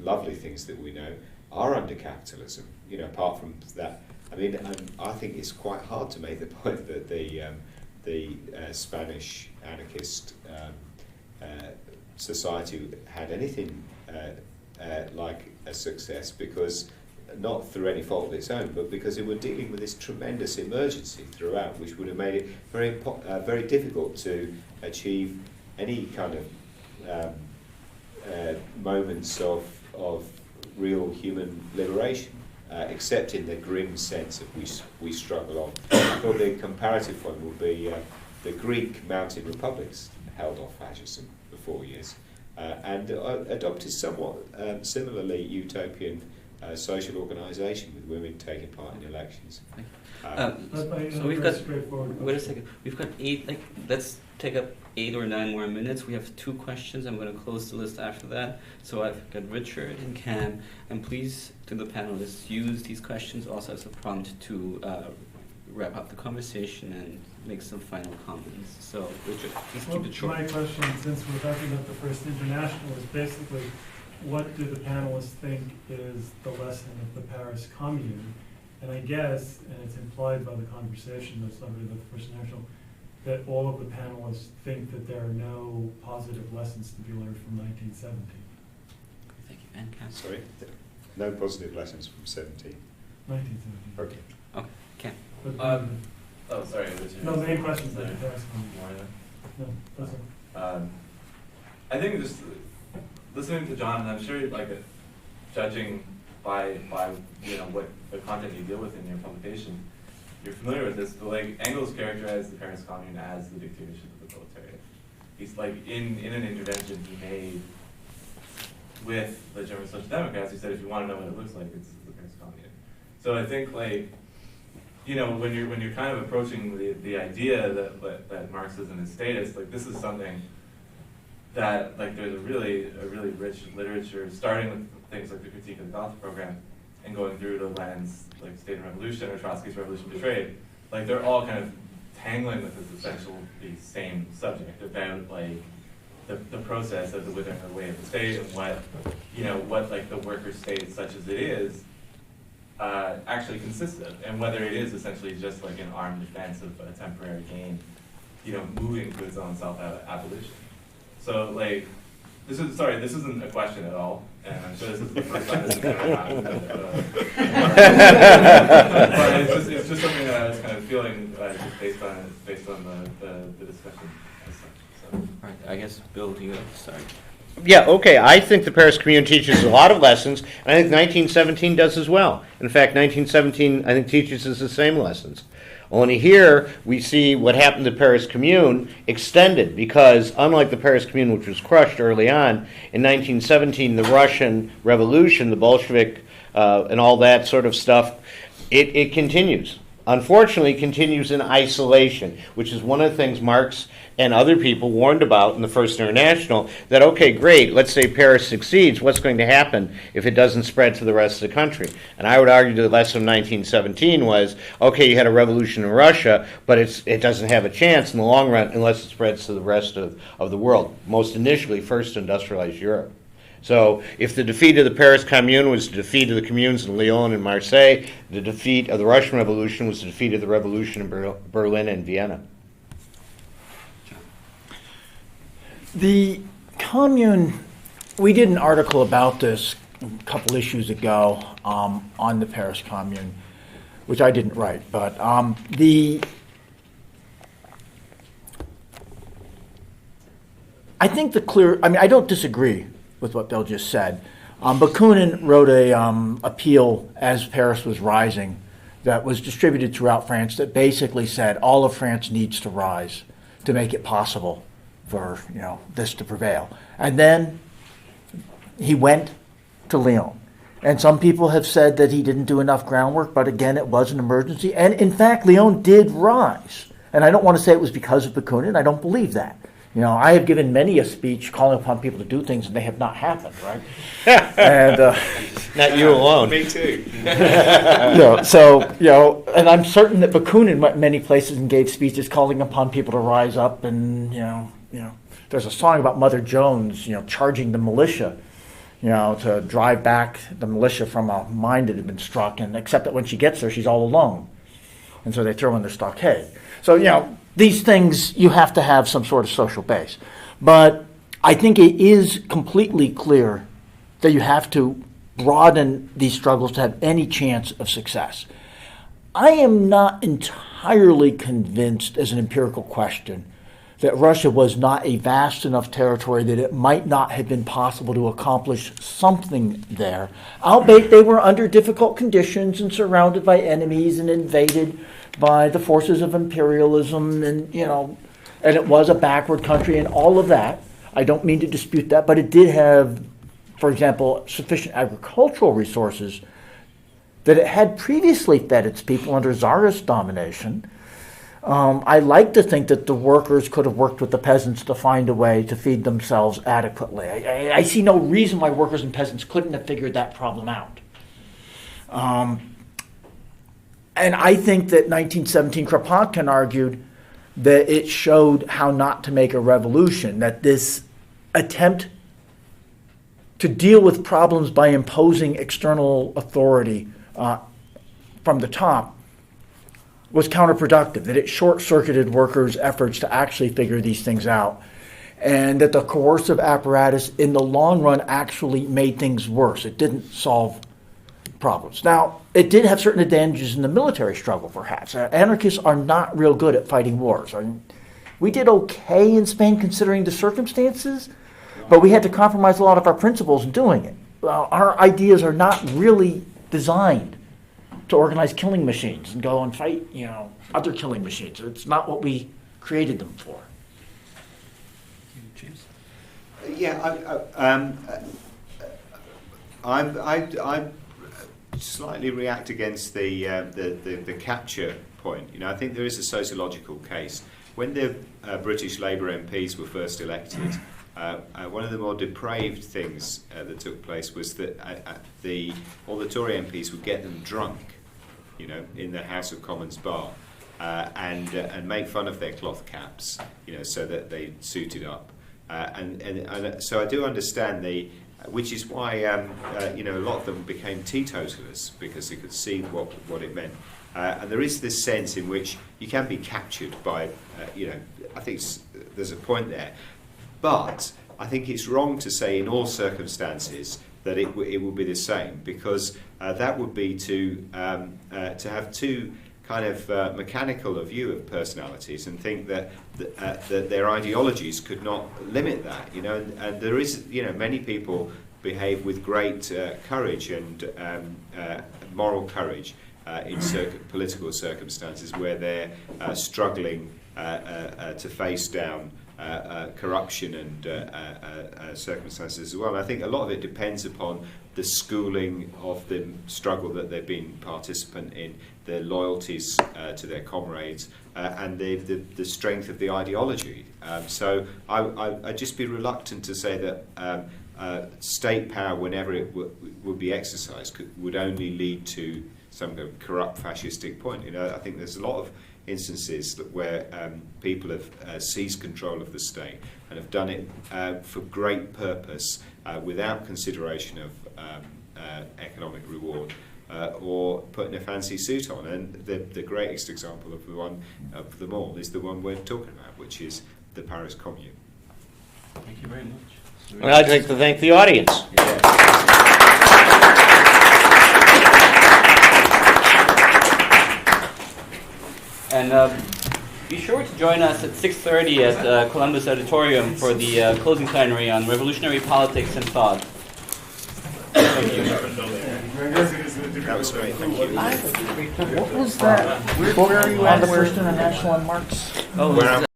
lovely things that we know are under capitalism. You know, apart from that, I mean, I think it's quite hard to make the point that the Spanish anarchist society had anything like a success, because not through any fault of its own, but because it were dealing with this tremendous emergency throughout, which would have made it very difficult to achieve any kind of moments of real human liberation, except in the grim sense of we struggle on. I thought the comparative one would be the Greek mountain republics held off fascism for 4 years and adopted somewhat similarly utopian social organisation with women taking part in elections. So we've got, wait a second, we've got let's take up 8 or 9 more minutes. We have 2 questions. I'm going to close the list after that. So I've got Richard and Cam, and please, to the panelists, use these questions also as a prompt to wrap up the conversation and make some final comments. So Richard, please keep it short. My question, since we're talking about the First International, is basically, what do the panelists think is the lesson of the Paris Commune? And I guess, and it's implied by the conversation that's not really about the First International, that all of the panelists think that there are no positive lessons to be learned from 1917. Thank you. And Cam? Sorry? No positive lessons from 17. 1917. Okay. Okay. Cam? But, Oh, sorry. no, the main question is the Paris Commune. No, that's it. I think just listening to John, and I'm sure judging by what the content you deal with in your publication, you're familiar with this, but Engels characterized the Paris Commune as the dictatorship of the proletariat. He's in an intervention he made with the German Social Democrats, he said, if you want to know what it looks like, it's the Paris Commune. So I think when you're kind of approaching the idea that Marxism is statist, this is something that there's a really rich literature, starting with things like the Critique of the Goth program and going through the lens like State and Revolution or Trotsky's Revolution Betrayed. They're all kind of tangling with this essentially same subject about the process of the withering away of the state and what the worker state such as it is actually consists of, and whether it is essentially just an armed defense of a temporary gain, moving to its own self-abolition. So this isn't a question at all, and I'm sure this is the first time this is going to happen. But it's just something that I was kind of feeling just based on the discussion as such. So. All right, I guess Bill, you start. Yeah, okay. I think the Paris Commune teaches a lot of lessons, and I think 1917 does as well. In fact, 1917, I think, teaches us the same lessons. Only here, we see what happened to the Paris Commune extended, because unlike the Paris Commune, which was crushed early on, in 1917, the Russian Revolution, the Bolshevik, and all that sort of stuff, it continues. unfortunately continues in isolation, which is one of the things Marx and other people warned about in the First International, that, okay, great, let's say Paris succeeds, what's going to happen if it doesn't spread to the rest of the country? And I would argue the lesson of 1917 was, okay, you had a revolution in Russia, but it doesn't have a chance in the long run unless it spreads to the rest of the world, most initially first industrialized Europe. So if the defeat of the Paris Commune was the defeat of the communes in Lyon and Marseille, the defeat of the Russian Revolution was the defeat of the revolution in Berlin and Vienna. The Commune, we did an article about this a couple issues ago on the Paris Commune, which I didn't write, but I think I don't disagree with what Bill just said. Bakunin wrote a appeal as Paris was rising that was distributed throughout France that basically said all of France needs to rise to make it possible for this to prevail. And then he went to Lyon. And some people have said that he didn't do enough groundwork, but again, it was an emergency. And in fact, Lyon did rise. And I don't want to say it was because of Bakunin. I don't believe that. I have given many a speech calling upon people to do things, and they have not happened, right? And not you alone. Me too. And I'm certain that Bakunin went many places and gave speeches calling upon people to rise up. And there's a song about Mother Jones, charging the militia, to drive back the militia from a mine that had been struck, and except that when she gets there, she's all alone, and so they throw in their stockade. So these things, you have to have some sort of social base. But I think it is completely clear that you have to broaden these struggles to have any chance of success. I am not entirely convinced, as an empirical question, that Russia was not a vast enough territory that it might not have been possible to accomplish something there, albeit they were under difficult conditions and surrounded by enemies and invaded by the forces of imperialism, and it was a backward country and all of that. I don't mean to dispute that, but it did have, for example, sufficient agricultural resources that it had previously fed its people under Tsarist domination. I like to think that the workers could have worked with the peasants to find a way to feed themselves adequately. I see no reason why workers and peasants couldn't have figured that problem out. And I think that 1917 Kropotkin argued that it showed how not to make a revolution, that this attempt to deal with problems by imposing external authority from the top was counterproductive, that it short-circuited workers' efforts to actually figure these things out, and that the coercive apparatus in the long run actually made things worse. It didn't solve problems. Now, it did have certain advantages in the military struggle, perhaps. Anarchists are not real good at fighting wars. We did okay in Spain considering the circumstances, but we had to compromise a lot of our principles in doing it. Our ideas are not really designed to organize killing machines and go and fight, other killing machines. It's not what we created them for. I slightly react against the capture point. I think there is a sociological case. When the British Labour MPs were first elected, one of the more depraved things that took place was that all the Tory MPs would get them drunk, in the House of Commons bar, and make fun of their cloth caps, so that they suited up. And so I do understand which is why a lot of them became teetotalers, because they could see what it meant. And there is this sense in which you can be captured by, I think there's a point there. But I think it's wrong to say in all circumstances that it will be the same, because that would be to have too kind of mechanical a view of personalities and think that their ideologies could not limit that, and there is, many people behave with great courage and moral courage in political circumstances where they're struggling to face down corruption and circumstances as well. And I think a lot of it depends upon the schooling of the struggle that they've been participant in, their loyalties to their comrades, and the strength of the ideology. So I'd just be reluctant to say that state power, whenever it would be exercised, would only lead to some kind of corrupt fascistic point. I think there's a lot of instances where people have seized control of the state and have done it for great purpose, without consideration of economic reward, or putting a fancy suit on. And the greatest example of the one of them all is the one we're talking about, which is the Paris Commune. Thank you very much. And I'd like to thank the audience. And be sure to join us at 6:30 at Columbus Auditorium for the closing plenary on revolutionary politics and thought. Thank you. That was great, thank you. What was that? Where are you on the First International and Marx? Oh, Where am